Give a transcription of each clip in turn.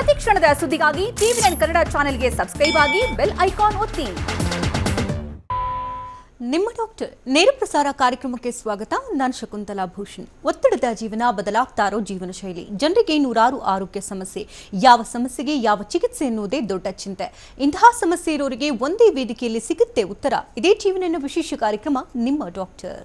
ಪ್ರತಿ ಕ್ಷಣದ ಸುದ್ದಿಗಾಗಿ ಟಿವಿ9 ಕನ್ನಡ ಚಾನೆಲ್ಗೆ ಸಬ್ಸ್ಕ್ರೈಬ್ ಆಗಿ ಬೆಲ್ ಐಕಾನ್ ಒತ್ತಿ. ನಿಮ್ಮ ಡಾಕ್ಟರ್ ನೇರ ಪ್ರಸಾರ ಕಾರ್ಯಕ್ರಮಕ್ಕೆ ಸ್ವಾಗತ. ನಾನು ಶಕುಂತಲಾ ಭೂಷಣ್. ಒತ್ತಡದ ಜೀವನ, ಬದಲಾಗ್ತಾ ಇರೋ ಜೀವನ ಶೈಲಿ, ಜನರಿಗೆ ನೂರಾರು ಆರೋಗ್ಯ ಸಮಸ್ಯೆ, ಯಾವ ಸಮಸ್ಯೆಗೆ ಯಾವ ಚಿಕಿತ್ಸೆ ಎನ್ನುವುದೇ ದೊಡ್ಡ ಚಿಂತೆ. ಇಂತಹ ಸಮಸ್ಯೆ ಇರೋರಿಗೆ ಒಂದೇ ವೇದಿಕೆಯಲ್ಲಿ ಸಿಗುತ್ತೆ ಉತ್ತರ. ಇದೇ ಜೀವನ ವಿಶೇಷ ಕಾರ್ಯಕ್ರಮ ನಿಮ್ಮ ಡಾಕ್ಟರ್.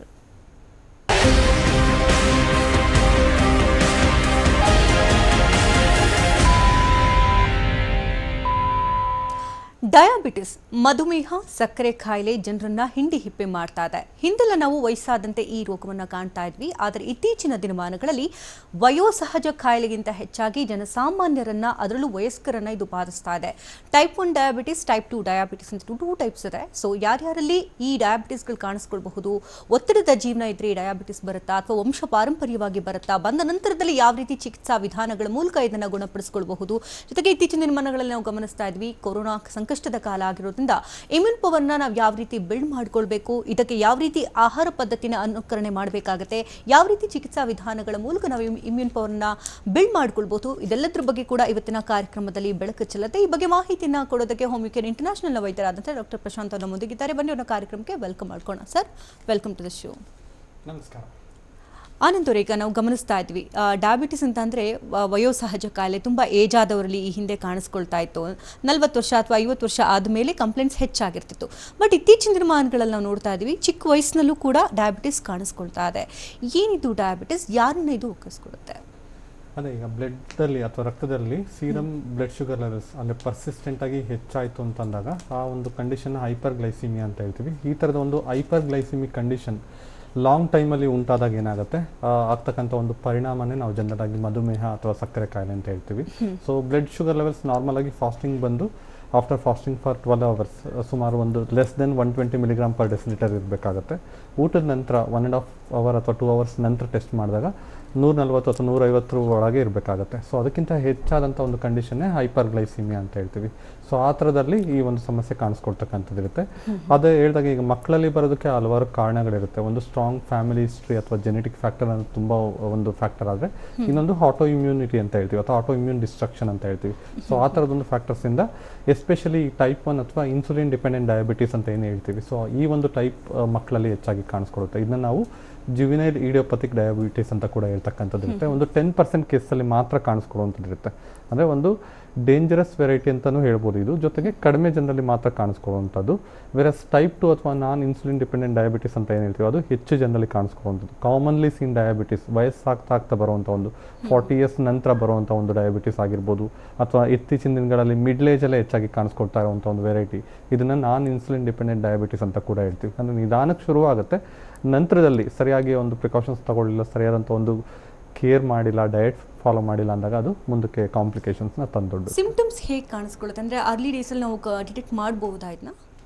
ಡಯಾಬಿಟಿಸ್, ಮಧುಮೇಹ, ಸಕ್ಕರೆ ಕಾಯಿಲೆ ಜನರನ್ನ ಹಿಂಡಿ ಹಿಪ್ಪೆ ಮಾಡ್ತಾ ಇದೆ. ಹಿಂದೆಲ್ಲ ನಾವು ವಯಸ್ಸಾದಂತೆ ಈ ರೋಗವನ್ನು ಕಾಣ್ತಾ ಇದ್ವಿ. ಆದರೆ ಇತ್ತೀಚಿನ ದಿನಮಾನಗಳಲ್ಲಿ ವಯೋಸಹಜ ಕಾಯಿಲೆಗಿಂತ ಹೆಚ್ಚಾಗಿ ಜನಸಾಮಾನ್ಯರನ್ನ, ಅದರಲ್ಲೂ ವಯಸ್ಕರನ್ನ ಇದು ಬಾಧಿಸ್ತಾ ಇದೆ. ಟೈಪ್ 1 ಡಯಾಬಿಟಿಸ್, ಟೈಪ್ 2 ಡಯಾಬಿಟಿಸ್ ಅಂತ ಟೂ ಟೈಪ್ಸ್ ಇದೆ. ಸೊ ಯಾರ್ಯಾರಲ್ಲಿ ಈ ಡಯಾಬಿಟಿಸ್ಗಳು ಕಾಣಿಸ್ಕೊಳ್ಬಹುದು, ಒತ್ತಡದ ಜೀವನ ಇದ್ರೆ ಈ ಡಯಾಬಿಟಿಸ್ ಬರುತ್ತಾ ಅಥವಾ ವಂಶ ಪಾರಂಪರ್ಯವಾಗಿ ಬರುತ್ತಾ, ಬಂದ ನಂತರದಲ್ಲಿ ಯಾವ ರೀತಿ ಚಿಕಿತ್ಸಾ ವಿಧಾನಗಳ ಮೂಲಕ ಇದನ್ನು ಗುಣಪಡಿಸಿಕೊಳ್ಳಬಹುದು. ಜೊತೆಗೆ ಇತ್ತೀಚಿನ ದಿನಮಾನಗಳಲ್ಲಿ ನಾವು ಗಮನಿಸ್ತಾ ಇದ್ವಿ, ಕೊರೋನಾ ಸಂಕಷ್ಟದ ಕಾಲ ಆಗಿರೋದ್ರಿಂದ ಇಮ್ಯೂನ್ ಪವರ್ನ ನಾವು ಯಾವ ರೀತಿ ಬಿಲ್ಡ್ ಮಾಡ್ಕೊಳ್ಬೇಕು, ಇದಕ್ಕೆ ಯಾವ ರೀತಿ ಆಹಾರ ಪದ್ಧತಿನ ಅನುಕರಣೆ ಮಾಡಬೇಕಾಗುತ್ತೆ, ಯಾವ ರೀತಿ ಚಿಕಿತ್ಸಾ ವಿಧಾನಗಳ ಮೂಲಕ ನಾವು ಇಮ್ಯೂನ್ ಪವರ್ನ ಬಿಲ್ಡ್ ಮಾಡ್ಕೊಳ್ಬಹುದು, ಇದೆಲ್ಲದರ ಬಗ್ಗೆ ಕೂಡ ಇವತ್ತಿನ ಕಾರ್ಯಕ್ರಮದಲ್ಲಿ ಬೆಳಕು ಚೆಲ್ಲುತ್ತೆ. ಈ ಬಗ್ಗೆ ಮಾಹಿತಿನ ಕೊಡೋದಕ್ಕೆ ಹೋಮ್ ಕೇರ್ ಇಂಟರ್ನ್ಯಾಷನಲ್ ವೈದ್ಯರಾದಂತಹ ಡಾಕ್ಟರ್ ಪ್ರಶಾಂತ್ ಅವರು ಮುಂದಿಗಿದ್ದಾರೆ. ಬನ್ನಿ ಅವರ ಕಾರ್ಯಕ್ರಮಕ್ಕೆ ವೆಲ್ಕಮ್ ಮಾಡ್ಕೋಣ. Sir, welcome to the show. ನಮಸ್ಕಾರ. ಆನಂದವ್ರೆ, ಈಗ ನಾವು ಗಮನಿಸ್ತಾ ಇದ್ವಿ, ಡಯಾಬಿಟಿಸ್ ಅಂತ ಅಂದರೆ ವಯೋಸಹಜ ಕಾಯಿಲೆ, ತುಂಬ ಏಜ್ ಆದವರಲ್ಲಿ ಈ ಹಿಂದೆ ಕಾಣಿಸ್ಕೊಳ್ತಾ ಇತ್ತು. 40 ವರ್ಷ ಅಥವಾ 50 ವರ್ಷ ಆದಮೇಲೆ ಕಂಪ್ಲೇಂಟ್ಸ್ ಹೆಚ್ಚಾಗಿರ್ತಿತ್ತು. ಬಟ್ ಇತ್ತೀಚಿನ ದಿನಮಾನಗಳಲ್ಲಿ ನಾವು ನೋಡ್ತಾ ಇದ್ವಿ, ಚಿಕ್ಕ ವಯಸ್ಸಿನಲ್ಲೂ ಕೂಡ ಡಯಾಬಿಟಿಸ್ ಕಾಣಿಸ್ಕೊಳ್ತಾ ಇದೆ. ಏನಿದು ಡಯಾಬಿಟಿಸ್, ಯಾರನ್ನ ಇದು ಒಕ್ಕಿಸ್ಕೊಡುತ್ತೆ? ಅದೇ, ಈಗ ಬ್ಲಡ್ಡಲ್ಲಿ ಅಥವಾ ರಕ್ತದಲ್ಲಿ ಸೀರಮ್ ಬ್ಲಡ್ ಶುಗರ್ ಲೆವೆಲ್ಸ್ ಅಂದರೆ ಪರ್ಸಿಸ್ಟೆಂಟಾಗಿ ಹೆಚ್ಚಾಯಿತು ಅಂತಂದಾಗ ಆ ಒಂದು ಕಂಡೀಷನ್ ಹೈಪರ್ ಗ್ಲೈಸಿಮಿಯಾ ಅಂತ ಹೇಳ್ತೀವಿ. ಈ ಥರದ ಒಂದು ಹೈಪರ್ ಗ್ಲೈಸಿಮಿಕ್ ಕಂಡೀಷನ್ ಲಾಂಗ್ ಟೈಮಲ್ಲಿ ಉಂಟಾದಾಗ ಏನಾಗುತ್ತೆ, ಆಗ್ತಕ್ಕಂಥ ಒಂದು ಪರಿಣಾಮನೇ ನಾವು ಜನರಲ್ ಆಗಿ ಮಧುಮೇಹ ಅಥವಾ ಸಕ್ಕರೆ ಕಾಯಿಲೆ ಅಂತ ಹೇಳ್ತೀವಿ. So blood sugar levels normal ಆಗಿ ಫಾಸ್ಟಿಂಗ್ ಬಂದು ಆಫ್ಟರ್ ಫಾಸ್ಟಿಂಗ್ ಫಾರ್ 12 ಅವರ್ಸ್ ಸುಮಾರು ಒಂದು less than 120 milligram per decilitre ಇರಬೇಕಾಗುತ್ತೆ. ಊಟದ ನಂತರ 1.5 ಅವರ್ ಅಥವಾ 2 ಅವರ್ಸ್ ನಂತರ ಟೆಸ್ಟ್ ಮಾಡಿದಾಗ 140 ಅಥವಾ 150 ಒಳಗೆ ಇರಬೇಕಾಗುತ್ತೆ. ಸೊ ಅದಕ್ಕಿಂತ ಹೆಚ್ಚಾದಂಥ ಒಂದು ಕಂಡೀಷನ್ನೇ ಹೈಪರ್ ಗ್ಲೈಸಿಮಿಯಾ ಅಂತ ಹೇಳ್ತೀವಿ. ಸೊ ಆ ಥರದಲ್ಲಿ ಈ ಒಂದು ಸಮಸ್ಯೆ ಕಾಣಿಸ್ಕೊಳ್ತಕ್ಕಂಥದ್ದಿರುತ್ತೆ. ಅದೇ ಹೇಳಿದಾಗ ಈಗ ಮಕ್ಕಳಲ್ಲಿ ಬರೋದಕ್ಕೆ ಹಲವಾರು ಕಾರಣಗಳಿರುತ್ತೆ. ಒಂದು ಸ್ಟ್ರಾಂಗ್ ಫ್ಯಾಮಿಲಿ ಹಿಸ್ಟ್ರಿ ಅಥವಾ ಜೆನೆಟಿಕ್ ಫ್ಯಾಕ್ಟರ್ ಅನ್ನೋದು ತುಂಬ ಒಂದು ಫ್ಯಾಕ್ಟರ್ ಆದರೆ, ಇನ್ನೊಂದು ಆಟೋ ಇಮ್ಯೂನಿಟಿ ಅಂತ ಹೇಳ್ತೀವಿ ಅಥವಾ ಆಟೋ ಇಮ್ಯೂನ್ ಡಿಸ್ಟ್ರಕ್ಷನ್ ಅಂತ ಹೇಳ್ತೀವಿ. ಸೊ ಆ ಥರದೊಂದು ಫ್ಯಾಕ್ಟರ್ಸಿಂದ ಎಸ್ಪೆಷಲಿ ಟೈಪ್ 1 ಅಥವಾ ಇನ್ಸುಲಿನ್ ಡಿಪೆಂಡೆಂಟ್ ಡಯಾಬಿಟೀಸ್ ಅಂತ ಏನು ಹೇಳ್ತೀವಿ, ಸೊ ಈ ಒಂದು ಟೈಪ್ ಮಕ್ಕಳಲ್ಲಿ ಹೆಚ್ಚಾಗಿ ಕಾಣಿಸ್ಕೊಳುತ್ತೆ. ಇದನ್ನ ನಾವು ಜುವಿನೈಲ್ ಇಡಿಯೋಪಥಿಕ್ ಡಯಾಬಿಟಿಸ್ ಅಂತ ಕೂಡ ಹೇಳ್ತಕ್ಕಂಥದ್ದು ಇರುತ್ತೆ. ಒಂದು 10% ಕೇಸಲ್ಲಿ ಮಾತ್ರ ಕಾಣಿಸ್ಕೊಳ್ಳುವಂಥದ್ದು ಇರುತ್ತೆ. ಅಂದರೆ ಒಂದು ಡೇಂಜರಸ್ ವೆರೈಟಿ ಅಂತಲೂ ಹೇಳ್ಬೋದು ಇದು. ಜೊತೆಗೆ ಕಡಿಮೆ ಜನರಲ್ಲಿ ಮಾತ್ರ ಕಾಣಿಸ್ಕೊಳ್ಳುವಂಥದ್ದು. ವೆರಸ್ ಟೈಪ್ 2 ಅಥವಾ ನಾನ್ ಇನ್ಸುಲಿನ್ ಡಿಪೆಂಡೆಂಟ್ ಡಯಾಬಿಟಿಸ್ ಅಂತ ಏನು ಹೇಳ್ತೀವಿ, ಅದು ಹೆಚ್ಚು ಜನರಲ್ಲಿ ಕಾಣಿಸ್ಕೊಳ್ಳುವಂಥದ್ದು. ಕಾಮನ್ಲಿ ಸೀನ್ ಡಯಾಬಿಟಿಸ್, ವಯಸ್ಸಾಗ್ತಾ ಬರುವಂಥ ಒಂದು 40 ಇಯರ್ಸ್ ನಂತರ ಬರುವಂಥ ಒಂದು ಡಯಾಬಿಟಿಸ್ ಆಗಿರ್ಬೋದು, ಅಥವಾ ಇತ್ತೀಚಿನ ದಿನಗಳಲ್ಲಿ ಮಿಡ್ಲ್ ಏಜಲ್ಲೇ ಹೆಚ್ಚಾಗಿ ಕಾಣಿಸ್ಕೊಳ್ತಾ ಇರುವಂಥ ಒಂದು ವೆರೈಟಿ, ಇದನ್ನು ನಾನ್ ಇನ್ಸುಲಿನ್ ಡಿಪೆಂಡೆಂಟ್ ಡಯಾಬಿಟಿಸ್ ಅಂತ ಕೂಡ ಹೇಳ್ತೀವಿ. ಅಂದರೆ ನಿಧಾನಕ್ಕೆ ಶುರುವಾಗುತ್ತೆ, ನಂತರದಲ್ಲಿ ಸರಿಯಾಗಿ ಒಂದು ಪ್ರಿಕಾಷನ್ಸ್ ತಗೊಳ್ಳಿಲ್ಲ, ಸರಿಯಾದಂಥ ಒಂದು ಕೇರ್ ಮಾಡಿಲ್ಲ, ಡಯಟ್ ಫಾಲೋ ಮಾಡಿಲ್ಲ ಅಂದಾಗ ಅದು ಮುಂದಕ್ಕೆ ಕಾಂಪ್ಲಿಕೇಶನ್ಸ್ನ ತಂದೊಡ್ಡು. ಸಿಂಪ್ಟಮ್ಸ್ ಹೇಗೆ ಕಾಣಿಸ್ಕೊಳ್ಳುತ್ತೆ? ಅಂದರೆ ಅರ್ಲಿ ಡೇಸಲ್ಲಿ ನಾವು ಡಿಟೆಕ್ಟ್ ಮಾಡ್ಬೋದಾ ಇದನ್ನ?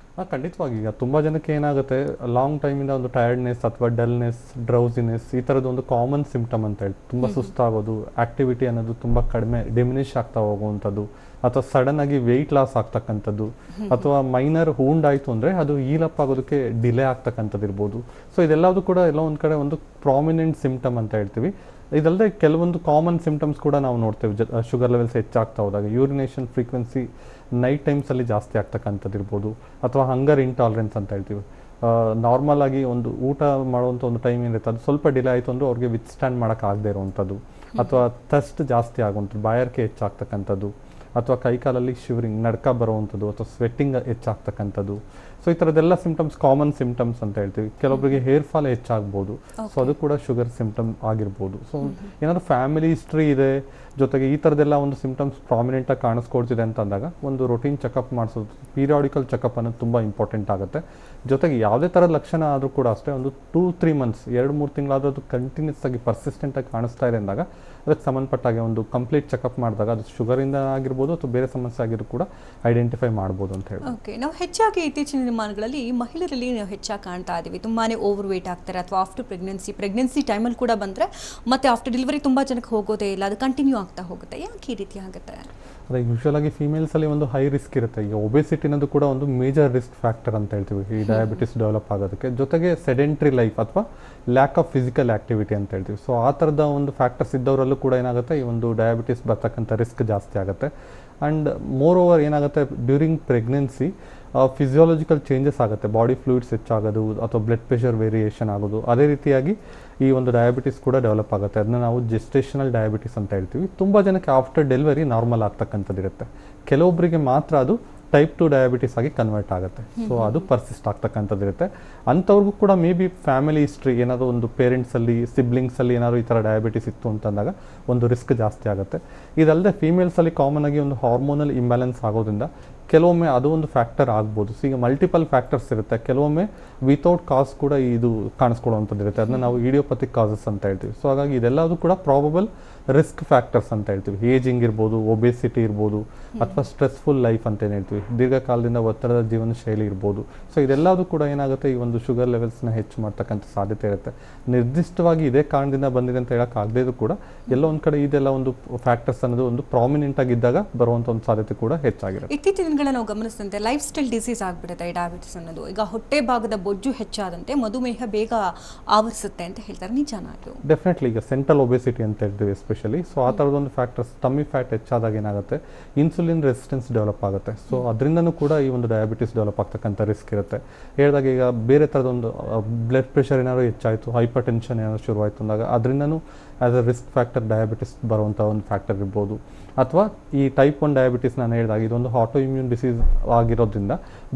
ಖಂಡಿತವಾಗಿ. ಈಗ ತುಂಬ ಜನಕ್ಕೆ ಏನಾಗುತ್ತೆ, ಲಾಂಗ್ ಟೈಮಿಂದ ಒಂದು ಟಯರ್ಡ್ನೆಸ್ ಅಥವಾ ಡಲ್ನೆಸ್, ಡ್ರೌಸಿನೆಸ್, ಈ ಥರದ್ದು ಒಂದು ಕಾಮನ್ ಸಿಂಪ್ಟಮ್ ಅಂತ ಹೇಳಿ, ತುಂಬ ಸುಸ್ತಾಗೋದು, ಆಕ್ಟಿವಿಟಿ ಅನ್ನೋದು ತುಂಬ ಕಡಿಮೆ ಡಿಮಿನಿಷ್ ಆಗ್ತಾ ಹೋಗುವಂಥದ್ದು, ಅಥವಾ ಸಡನ್ ಆಗಿ ವೆಯ್ಟ್ ಲಾಸ್ ಆಗ್ತಕ್ಕಂಥದ್ದು, ಅಥವಾ ಮೈನರ್ ವೂಂಡ್ ಆಯಿತು ಅಂದರೆ ಅದು ಹೀಲಪ್ ಆಗೋದಕ್ಕೆ ಡಿಲೇ ಆಗ್ತಕ್ಕಂಥದ್ದು ಇರ್ಬೋದು. ಸೊ ಇದೆಲ್ಲದು ಕೂಡ ಎಲ್ಲ ಒಂದು ಕಡೆ ಒಂದು ಪ್ರಾಮಿನೆಂಟ್ ಸಿಂಪ್ಟಮ್ ಅಂತ ಹೇಳ್ತೀವಿ. ಇದಲ್ಲದೆ ಕೆಲವೊಂದು ಕಾಮನ್ ಸಿಂಪ್ಟಮ್ಸ್ ಕೂಡ ನಾವು ನೋಡ್ತೇವೆ. ಶುಗರ್ ಲೆವೆಲ್ಸ್ ಹೆಚ್ಚಾಗ್ತಾ ಹೋದಾಗ ಯೂರಿನೇಷನ್ ಫ್ರೀಕ್ವೆನ್ಸಿ ನೈಟ್ ಟೈಮ್ಸಲ್ಲಿ ಜಾಸ್ತಿ ಆಗ್ತಕ್ಕಂಥದ್ದು ಇರ್ಬೋದು, ಅಥವಾ ಹಂಗರ್ ಇಂಟಾಲರೆನ್ಸ್ ಅಂತ ಹೇಳ್ತೀವಿ. ನಾರ್ಮಲ್ ಆಗಿ ಒಂದು ಊಟ ಮಾಡುವಂಥ ಒಂದು ಟೈಮ್ ಏನಿರುತ್ತೆ, ಅದು ಸ್ವಲ್ಪ ಡಿಲೇ ಆಯಿತು ಅಂದರೆ ಅವ್ರಿಗೆ ವಿತ್ಸ್ಟ್ಯಾಂಡ್ ಮಾಡೋಕ್ಕಾಗದೇ ಇರುವಂಥದ್ದು, ಅಥವಾ ಥಸ್ಟ್ ಜಾಸ್ತಿ ಆಗುವಂಥದ್ದು, ಬಾಯಾರಿಕೆ ಹೆಚ್ಚಾಗ್ತಕ್ಕಂಥದ್ದು, ಅಥವಾ ಕೈಕಾಲಲ್ಲಿ ಶಿವರಿಂಗ್, ನಡ್ಕ ಬರುವಂಥದ್ದು, ಅಥವಾ ಸ್ವೆಟ್ಟಿಂಗ್ ಹೆಚ್ಚಾಗ್ತಕ್ಕಂಥದ್ದು. ಸೊ ಈ ಥರದ್ದೆಲ್ಲ ಸಿಂಪ್ಟಮ್ಸ್ ಕಾಮನ್ ಸಿಂಪ್ಟಮ್ಸ್ ಅಂತ ಹೇಳ್ತೀವಿ. ಕೆಲವೊಬ್ಬರಿಗೆ ಹೇರ್ ಫಾಲ್ ಹೆಚ್ಚಾಗ್ಬೋದು, ಸೊ ಅದು ಕೂಡ ಶುಗರ್ ಸಿಂಪ್ಟಮ್ ಆಗಿರ್ಬೋದು. ಸೊ ಏನಾದರೂ ಫ್ಯಾಮಿಲಿ ಹಿಸ್ಟ್ರಿ ಇದೆ, ಜೊತೆಗೆ ಈ ಥರದ್ದೆಲ್ಲ ಒಂದು ಸಿಂಪ್ಟಮ್ಸ್ ಪ್ರಾಮಿನೆಂಟಾಗಿ ಕಾಣಿಸ್ಕೊಳ್ತಿದೆ ಅಂತ ಅಂದಾಗ ಒಂದು ರೊಟೀನ್ ಚೆಕಪ್ ಮಾಡಿಸೋದು, ಪೀರಿಯಾಡಿಕಲ್ ಚೆಕಪ್ ಅನ್ನೋದು ತುಂಬ ಇಂಪಾರ್ಟೆಂಟ್ ಆಗುತ್ತೆ. ಜೊತೆಗೆ ಯಾವುದೇ ಥರದ ಲಕ್ಷಣ ಆದರೂ ಕೂಡ ಅಷ್ಟೇ, ಒಂದು 2-3 ಮಂತ್ಸ್ 2-3 ತಿಂಗಳಾದರೂ ಅದು ಕಂಟಿನ್ಯೂಸ್ ಆಗಿ ಪರ್ಸಿಸ್ಟೆಂಟಾಗಿ ಕಾಣಿಸ್ತಾ ಇದೆ ಅಂದಾಗ ಅದಕ್ಕೆ ಸಂಬಂಧಪಟ್ಟಾಗೆ ಒಂದು ಕಂಪ್ಲೀಟ್ ಚೆಕಪ್ ಮಾಡಿದಾಗ ಅದು ಶುಗರಿಂದ ಆಗಿರ್ಬೋದು ಅಥವಾ ಬೇರೆ ಸಮಸ್ಯೆ ಆಗಿರೋ ಕೂಡ ಐಡೆಂಟಿಫೈ ಮಾಡ್ಬೋದು ಅಂತ ಹೇಳಿ. ಓಕೆ, ನಾವು ಹೆಚ್ಚಾಗಿ ಇತ್ತೀಚಿನ ದಿನಮಾನಗಳಲ್ಲಿ ಮಹಿಳೆಯರಲ್ಲಿ ನಾವು ಹೆಚ್ಚಾಗಿ ಕಾಣ್ತಾ ಇದ್ದೀವಿ, ತುಂಬಾ ಓವರ್ ವೇಟ್ ಆಗ್ತಾರೆ, ಅಥವಾ ಆಫ್ಟರ್ ಪ್ರೆಗ್ನೆನ್ಸಿ ಟೈಮಲ್ಲಿ ಕೂಡ ಬಂದರೆ ಮತ್ತೆ ಆಫ್ಟರ್ ಡೆಲಿವರಿ ತುಂಬ ಜನಕ್ಕೆ ಹೋಗೋದೇ ಇಲ್ಲ, ಅದು ಕಂಟಿನ್ಯೂ ಆಗ್ತಾ ಹೋಗುತ್ತೆ. ಯಾಕೆ ಈ ರೀತಿ ಆಗುತ್ತೆ? ಅದೇ ಯೂಶುವಲ್ ಆಗಿ ಫೀಮೇಲ್ಸಲ್ಲಿ ಒಂದು ಹೈ ರಿಸ್ಕ್ ಇರುತ್ತೆ. ಈಗ ಒಬೆಸಿಟಿ ಅನ್ನೋದು ಕೂಡ ಒಂದು ಮೇಜರ್ ರಿಸ್ಕ್ ಫ್ಯಾಕ್ಟರ್ ಅಂತ ಹೇಳ್ತೀವಿ ಈ ಡಯಾಬಿಟಿಸ್ ಡೆವಲಪ್ ಆಗೋದಕ್ಕೆ. ಜೊತೆಗೆ ಸೆಡೆಂಟ್ರಿ ಲೈಫ್ ಅಥವಾ ಲ್ಯಾಕ್ ಆಫ್ ಫಿಸಿಕಲ್ ಆ್ಯಕ್ಟಿವಿಟಿ ಅಂತ ಹೇಳ್ತೀವಿ. ಸೊ ಆ ಥರದ ಒಂದು ಫ್ಯಾಕ್ಟರ್ಸ್ ಇದ್ದವರಲ್ಲೂ ಕೂಡ ಏನಾಗುತ್ತೆ, ಈ ಒಂದು ಡಯಾಬಿಟಿಸ್ ಬರ್ತಕ್ಕಂಥ ರಿಸ್ಕ್ ಜಾಸ್ತಿ ಆಗುತ್ತೆ. ಆ್ಯಂಡ್ ಮೋರ್ ಓವರ್ ಏನಾಗುತ್ತೆ, ಡ್ಯೂರಿಂಗ್ ಪ್ರೆಗ್ನೆನ್ಸಿ ಫಿಸಿಯಾಲಜಿಕಲ್ ಚೇಂಜಸ್ ಆಗುತ್ತೆ, ಬಾಡಿ ಫ್ಲೂಯಿಡ್ಸ್ ಹೆಚ್ಚಾಗೋದು ಅಥವಾ ಬ್ಲಡ್ ಪ್ರೆಷರ್ ವೇರಿಯೇಷನ್ ಆಗೋದು. ಅದೇ ರೀತಿಯಾಗಿ ಈ ಒಂದು ಡಯಾಬಿಟಿಸ್ ಕೂಡ ಡೆವಲಪ್ ಆಗುತ್ತೆ. ಅದನ್ನ ನಾವು ಜೆಸ್ಟೇಷನಲ್ ಡಯಾಬಿಟಿಸ್ ಅಂತ ಹೇಳ್ತೀವಿ. ತುಂಬ ಜನಕ್ಕೆ ಆಫ್ಟರ್ ಡೆಲಿವರಿ ನಾರ್ಮಲ್ ಆಗ್ತಕ್ಕಂಥದ್ದು ಇರುತ್ತೆ. ಕೆಲವೊಬ್ಬರಿಗೆ ಮಾತ್ರ ಅದು ಟೈಪ್ 2 ಡಯಾಬಿಟಿಸ್ ಆಗಿ ಕನ್ವರ್ಟ್ ಆಗುತ್ತೆ. ಸೊ ಅದು ಪರ್ಸಿಸ್ಟ್ ಆಗ್ತಕ್ಕಂಥದ್ದು ಇರುತ್ತೆ. ಅಂಥವ್ರಿಗೂ ಕೂಡ ಮೇ ಬಿ ಫ್ಯಾಮಿಲಿ ಹಿಸ್ಟ್ರಿ ಏನಾದರೂ ಒಂದು ಪೇರೆಂಟ್ಸಲ್ಲಿ ಸಿಬ್ಲಿಂಗ್ಸಲ್ಲಿ ಏನಾದರೂ ಈ ಥರ ಡಯಾಬಿಟಿಸ್ ಇತ್ತು ಅಂತಂದಾಗ ಒಂದು ರಿಸ್ಕ್ ಜಾಸ್ತಿ ಆಗುತ್ತೆ. ಇದಲ್ಲದೆ ಫೀಮೇಲ್ಸಲ್ಲಿ ಕಾಮನ್ ಆಗಿ ಒಂದು ಹಾರ್ಮೋನಲ್ ಇಂಬ್ಯಾಲೆನ್ಸ್ ಆಗೋದ್ರಿಂದ ಕೆಲವೊಮ್ಮೆ ಅದು ಒಂದು ಫ್ಯಾಕ್ಟರ್ ಆಗ್ಬೋದು. ಸೊ ಈಗ ಮಲ್ಟಿಪಲ್ ಫ್ಯಾಕ್ಟರ್ಸ್ ಇರುತ್ತೆ. ಕೆಲವೊಮ್ಮೆ ವಿತೌಟ್ ಕಾಸ್ ಕೂಡ ಇದು ಕಾಣಿಸ್ಕೊಳ್ಳುವಂಥದ್ದು ಇರುತ್ತೆ. ಅದನ್ನ ನಾವು ಇಡಿಯೋಪತಿಕ್ ಕಾಸಸ್ ಅಂತ ಹೇಳ್ತೀವಿ. ಸೊ ಹಾಗಾಗಿ ಇದೆಲ್ಲದೂ ಕೂಡ ಪ್ರಾಬಬಲ್ ರಿಸ್ಕ್ ಫ್ಯಾಕ್ಟರ್ಸ್ ಅಂತ ಹೇಳ್ತೀವಿ. ಏಜಿಂಗ್ ಇರ್ಬೋದು, ಒಬೆಸಿಟಿ ಇರ್ಬೋದು, ಅಥವಾ ಸ್ಟ್ರೆಸ್ಫುಲ್ ಲೈಫ್ ಅಂತ ಏನು ಹೇಳ್ತೀವಿ, ದೀರ್ಘಕಾಲದಿಂದ ಒತ್ತಡದ ಜೀವನ ಶೈಲಿ ಇರ್ಬೋದು. ಸೊ ಇದೆಲ್ಲದೂ ಕೂಡ ಏನಾಗುತ್ತೆ, ಈ ಒಂದು ಶುಗರ್ ಲೆವೆಲ್ಸ್ನ ಹೆಚ್ಚು ಮಾಡ್ತಕ್ಕಂಥ ಸಾಧ್ಯತೆ ಇರುತ್ತೆ. ನಿರ್ದಿಷ್ಟವಾಗಿ ಇದೇ ಕಾರಣದಿಂದ ಬಂದಿದೆ ಅಂತ ಹೇಳೋಕ್ಕಾಗದೇ ಕೂಡ ಎಲ್ಲ ಒಂದು ಕಡೆ ಇದೆಲ್ಲ ಒಂದು ಫ್ಯಾಕ್ಟರ್ಸ್ ಅನ್ನೋದು ಒಂದು ಪ್ರಾಮಿನೆಂಟ್ ಆಗಿದ್ದಾಗ ಬರುವಂಥ ಒಂದು ಸಾಧ್ಯತೆ ಕೂಡ ಹೆಚ್ಚಾಗಿರುತ್ತೆ. ಇತ್ತೀಚಿನ ದಿನಗಳ ನಾವು ಗಮನಿಸಿದಂತೆ ಲೈಫ್ ಸ್ಟೈಲ್ ಡಿಸೀಸ್ ಆಗಿಬಿಡುತ್ತೆ ಈ ಡಯಾಬಿಟಿಸ್ ಅನ್ನೋದು. ಈಗ ಹೊಟ್ಟೆ ಭಾಗದ ಬೊಜ್ಜು ಹೆಚ್ಚಾದಂತೆ ಮಧುಮೇಹ ಬೇಗ ಆವರಿಸುತ್ತೆ ಅಂತ ಹೇಳ್ತಾರೆ, ನಿಜಾನಾ ಅದು? ಡೆಫಿನೆಟ್ಲಿ. ಈಗ ಸೆಂಟ್ರಲ್ ಒಬೆಸಿಟಿ ಅಂತ ಹೇಳ್ತೀವಿ ಎಸ್ಪೆಷಲಿ. ಸೊ ಆ ಥರದೊಂದು ಫ್ಯಾಕ್ಟರ್ಸ್, ಟಮ್ಮಿ ಫ್ಯಾಟ್ ಹೆಚ್ಚಾದಾಗ ಏನಾಗುತ್ತೆ, ಇನ್ಸುಲಿನ್ ರೆಸಿಸ್ಟೆನ್ಸ್ ಡೆವಲಪ್ ಆಗುತ್ತೆ. ಸೊ ಅದರಿಂದನೂ ಕೂಡ ಈ ಒಂದು ಡಯಾಬಿಟಿಸ್ ಡೆವಲಪ್ ಆಗ್ತಕ್ಕಂಥ ರಿಸ್ಕ್ ಇರುತ್ತೆ. ಹೇಳಿದಾಗ ಈಗ ಬೇರೆ ಥರದೊಂದು ಬ್ಲಡ್ ಪ್ರೆಷರ್ ಏನಾದ್ರು ಹೆಚ್ಚಾಯಿತು, ಹೈಪರ್ ಟೆನ್ಷನ್ ಏನಾದ್ರು ಶುರುವಾಯಿತು ಅಂದಾಗ ಅದರಿಂದನೂ as a risk factor diabetes ಬರುವಂಥ ಒಂದು ಫ್ಯಾಕ್ಟರ್ ಇರ್ಬೋದು. ಅಥವಾ ಈ ಟೈಪ್ 1 ಡಯಾಬಿಟಿಸ್ ನಾನು ಹೇಳಿದಾಗ ಇದೊಂದು ಆಟೋ ಇಮ್ಯೂನ್ ಡಿಸೀಸ್ ಆಗಿರೋದ್ರಿಂದ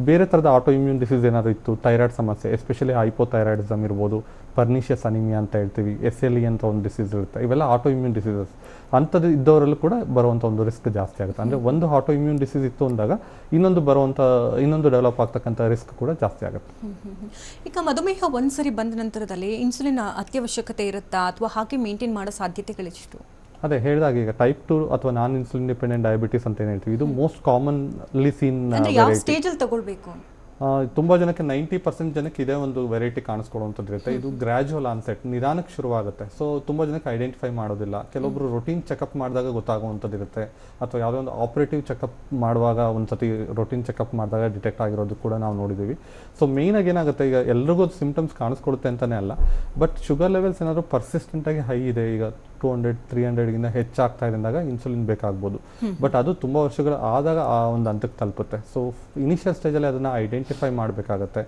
ಬೇರೆ ಥರದ ಆಟೋ ಇಮ್ಯೂನ್ ಡಿಸೀಸ್ ಏನಾದರೂ ಇತ್ತು, ಥೈರಾಯ್ಡ್ ಸಮಸ್ಯೆ, ಎಸ್ಪೆಷಲಿ ಹೈಪೋಥೈರಾಯ್ಡಿಸಮ್ ಇರ್ಬೋದು, ಪರ್ನಿಷಿಯಸ್ ಅನಿಮಿಯಾ ಅಂತ ಹೇಳ್ತೀವಿ, SLE ಅಂತ ಒಂದು ಡಿಸೀಸ್ ಇರುತ್ತೆ. ಇವೆಲ್ಲ ಆಟೋ ಇಮ್ಯೂನ್ ಡಿಸೀಸಸ್. ಅಂಥದ್ದು ಇದ್ದವರಲ್ಲೂ ಕೂಡ ಬರುವಂಥ ಒಂದು ರಿಸ್ಕ್ ಜಾಸ್ತಿ ಆಗುತ್ತೆ. ಅಂದರೆ ಒಂದು ಆಟೋ ಇಮ್ಯೂನ್ ಡಿಸೀಸ್ ಇತ್ತು ಅಂದಾಗ ಇನ್ನೊಂದು ಡೆವಲಪ್ ಆಗ್ತಕ್ಕಂಥ ರಿಸ್ಕ್ ಕೂಡ ಜಾಸ್ತಿ ಆಗುತ್ತೆ. ಈಗ ಮಧುಮೇಹ ಒಂದ್ಸರಿ ಬಂದ ನಂತರದಲ್ಲಿ ಇನ್ಸುಲಿನ್ ಅತ್ಯವಶ್ಯಕತೆ ಇರುತ್ತಾ ಅಥವಾ ಹಾಗೆ ಮೇಂಟೈನ್ ಮಾಡೋ ಸಾಧ್ಯತೆಗಳೆಷ್ಟು? ಅದೇ ಹೇಳಿದಾಗ ಈಗ ಟೈಪ್ 2 ಅಥವಾ ನಾನ್ ಇನ್ಸುಲಿನ್ ಡಿಪೆಂಡೆಂಟ್ ಡಯಾಬಿಟಿಸ್ ಅಂತ ಏನು ಹೇಳ್ತೀವಿ, ಇದು ಮೋಸ್ಟ್ ಕಾಮನ್ಲಿ ಸೀನ್ ಯಾವ ಸ್ಟೇಜಲ್ಲಿ ತಗೊಳ್ಬೇಕು? ತುಂಬ ಜನಕ್ಕೆ 90% ಜನಕ್ಕೆ ಇದೇ ಒಂದು ವೆರೈಟಿ ಕಾಣಿಸ್ಕೊಳ್ಳುವಂಥದ್ದು ಇರುತ್ತೆ. ಇದು ಗ್ರ್ಯಾಜುವಲ್ ಆನ್ಸೆಟ್, ನಿಧಾನಕ್ಕೆ ಶುರುವಾಗುತ್ತೆ. ಸೊ ತುಂಬ ಜನಕ್ಕೆ ಐಡೆಂಟಿಫೈ ಮಾಡೋದಿಲ್ಲ. ಕೆಲವೊಬ್ರು ರೊಟೀನ್ ಚೆಕಪ್ ಮಾಡಿದಾಗ ಗೊತ್ತಾಗುವಂಥದ್ದು ಇರುತ್ತೆ, ಅಥವಾ ಯಾವುದೋ ಒಂದು ಆಪರೇಟಿವ್ ಚೆಕಪ್ ಮಾಡುವಾಗ ಒಂದ್ಸತಿ ರೊಟೀನ್ ಚೆಕಪ್ ಮಾಡಿದಾಗ ಡಿಟೆಕ್ಟ್ ಆಗಿರೋದು ಕೂಡ ನಾವು ನೋಡಿದ್ದೀವಿ. ಸೊ ಮೇಯ್ನಾಗಿ ಏನಾಗುತ್ತೆ, ಈಗ ಎಲ್ರಿಗೂ ಸಿಂಪ್ಟಮ್ಸ್ ಕಾಣಿಸ್ಕೊಳುತ್ತೆ ಅಂತಲೇ ಅಲ್ಲ, ಬಟ್ ಶುಗರ್ ಲೆವೆಲ್ಸ್ ಏನಾದರೂ ಪರ್ಸಿಸ್ಟೆಂಟಾಗಿ ಹೈ ಇದೆ, ಈಗ 200-300ಗಿಂತ ಹೆಚ್ಚಾಗ್ತಾ ಇದೆ ಅಂದಾಗ ಇನ್ಸುಲಿನ್ ಬೇಕಾಗ್ಬೋದು. ಬಟ್ ಅದು ತುಂಬ ವರ್ಷಗಳು ಆದಾಗ ಆ ಒಂದು ಹಂತಕ್ಕೆ ತಲುಪುತ್ತೆ. ಸೊ ಇನಿಷಿಯಲ್ ಸ್ಟೇಜಲ್ಲಿ ಅದನ್ನು ಐಡೆಂಟಿಫೈ ಮಾಡಬೇಕಾಗತ್ತೆ.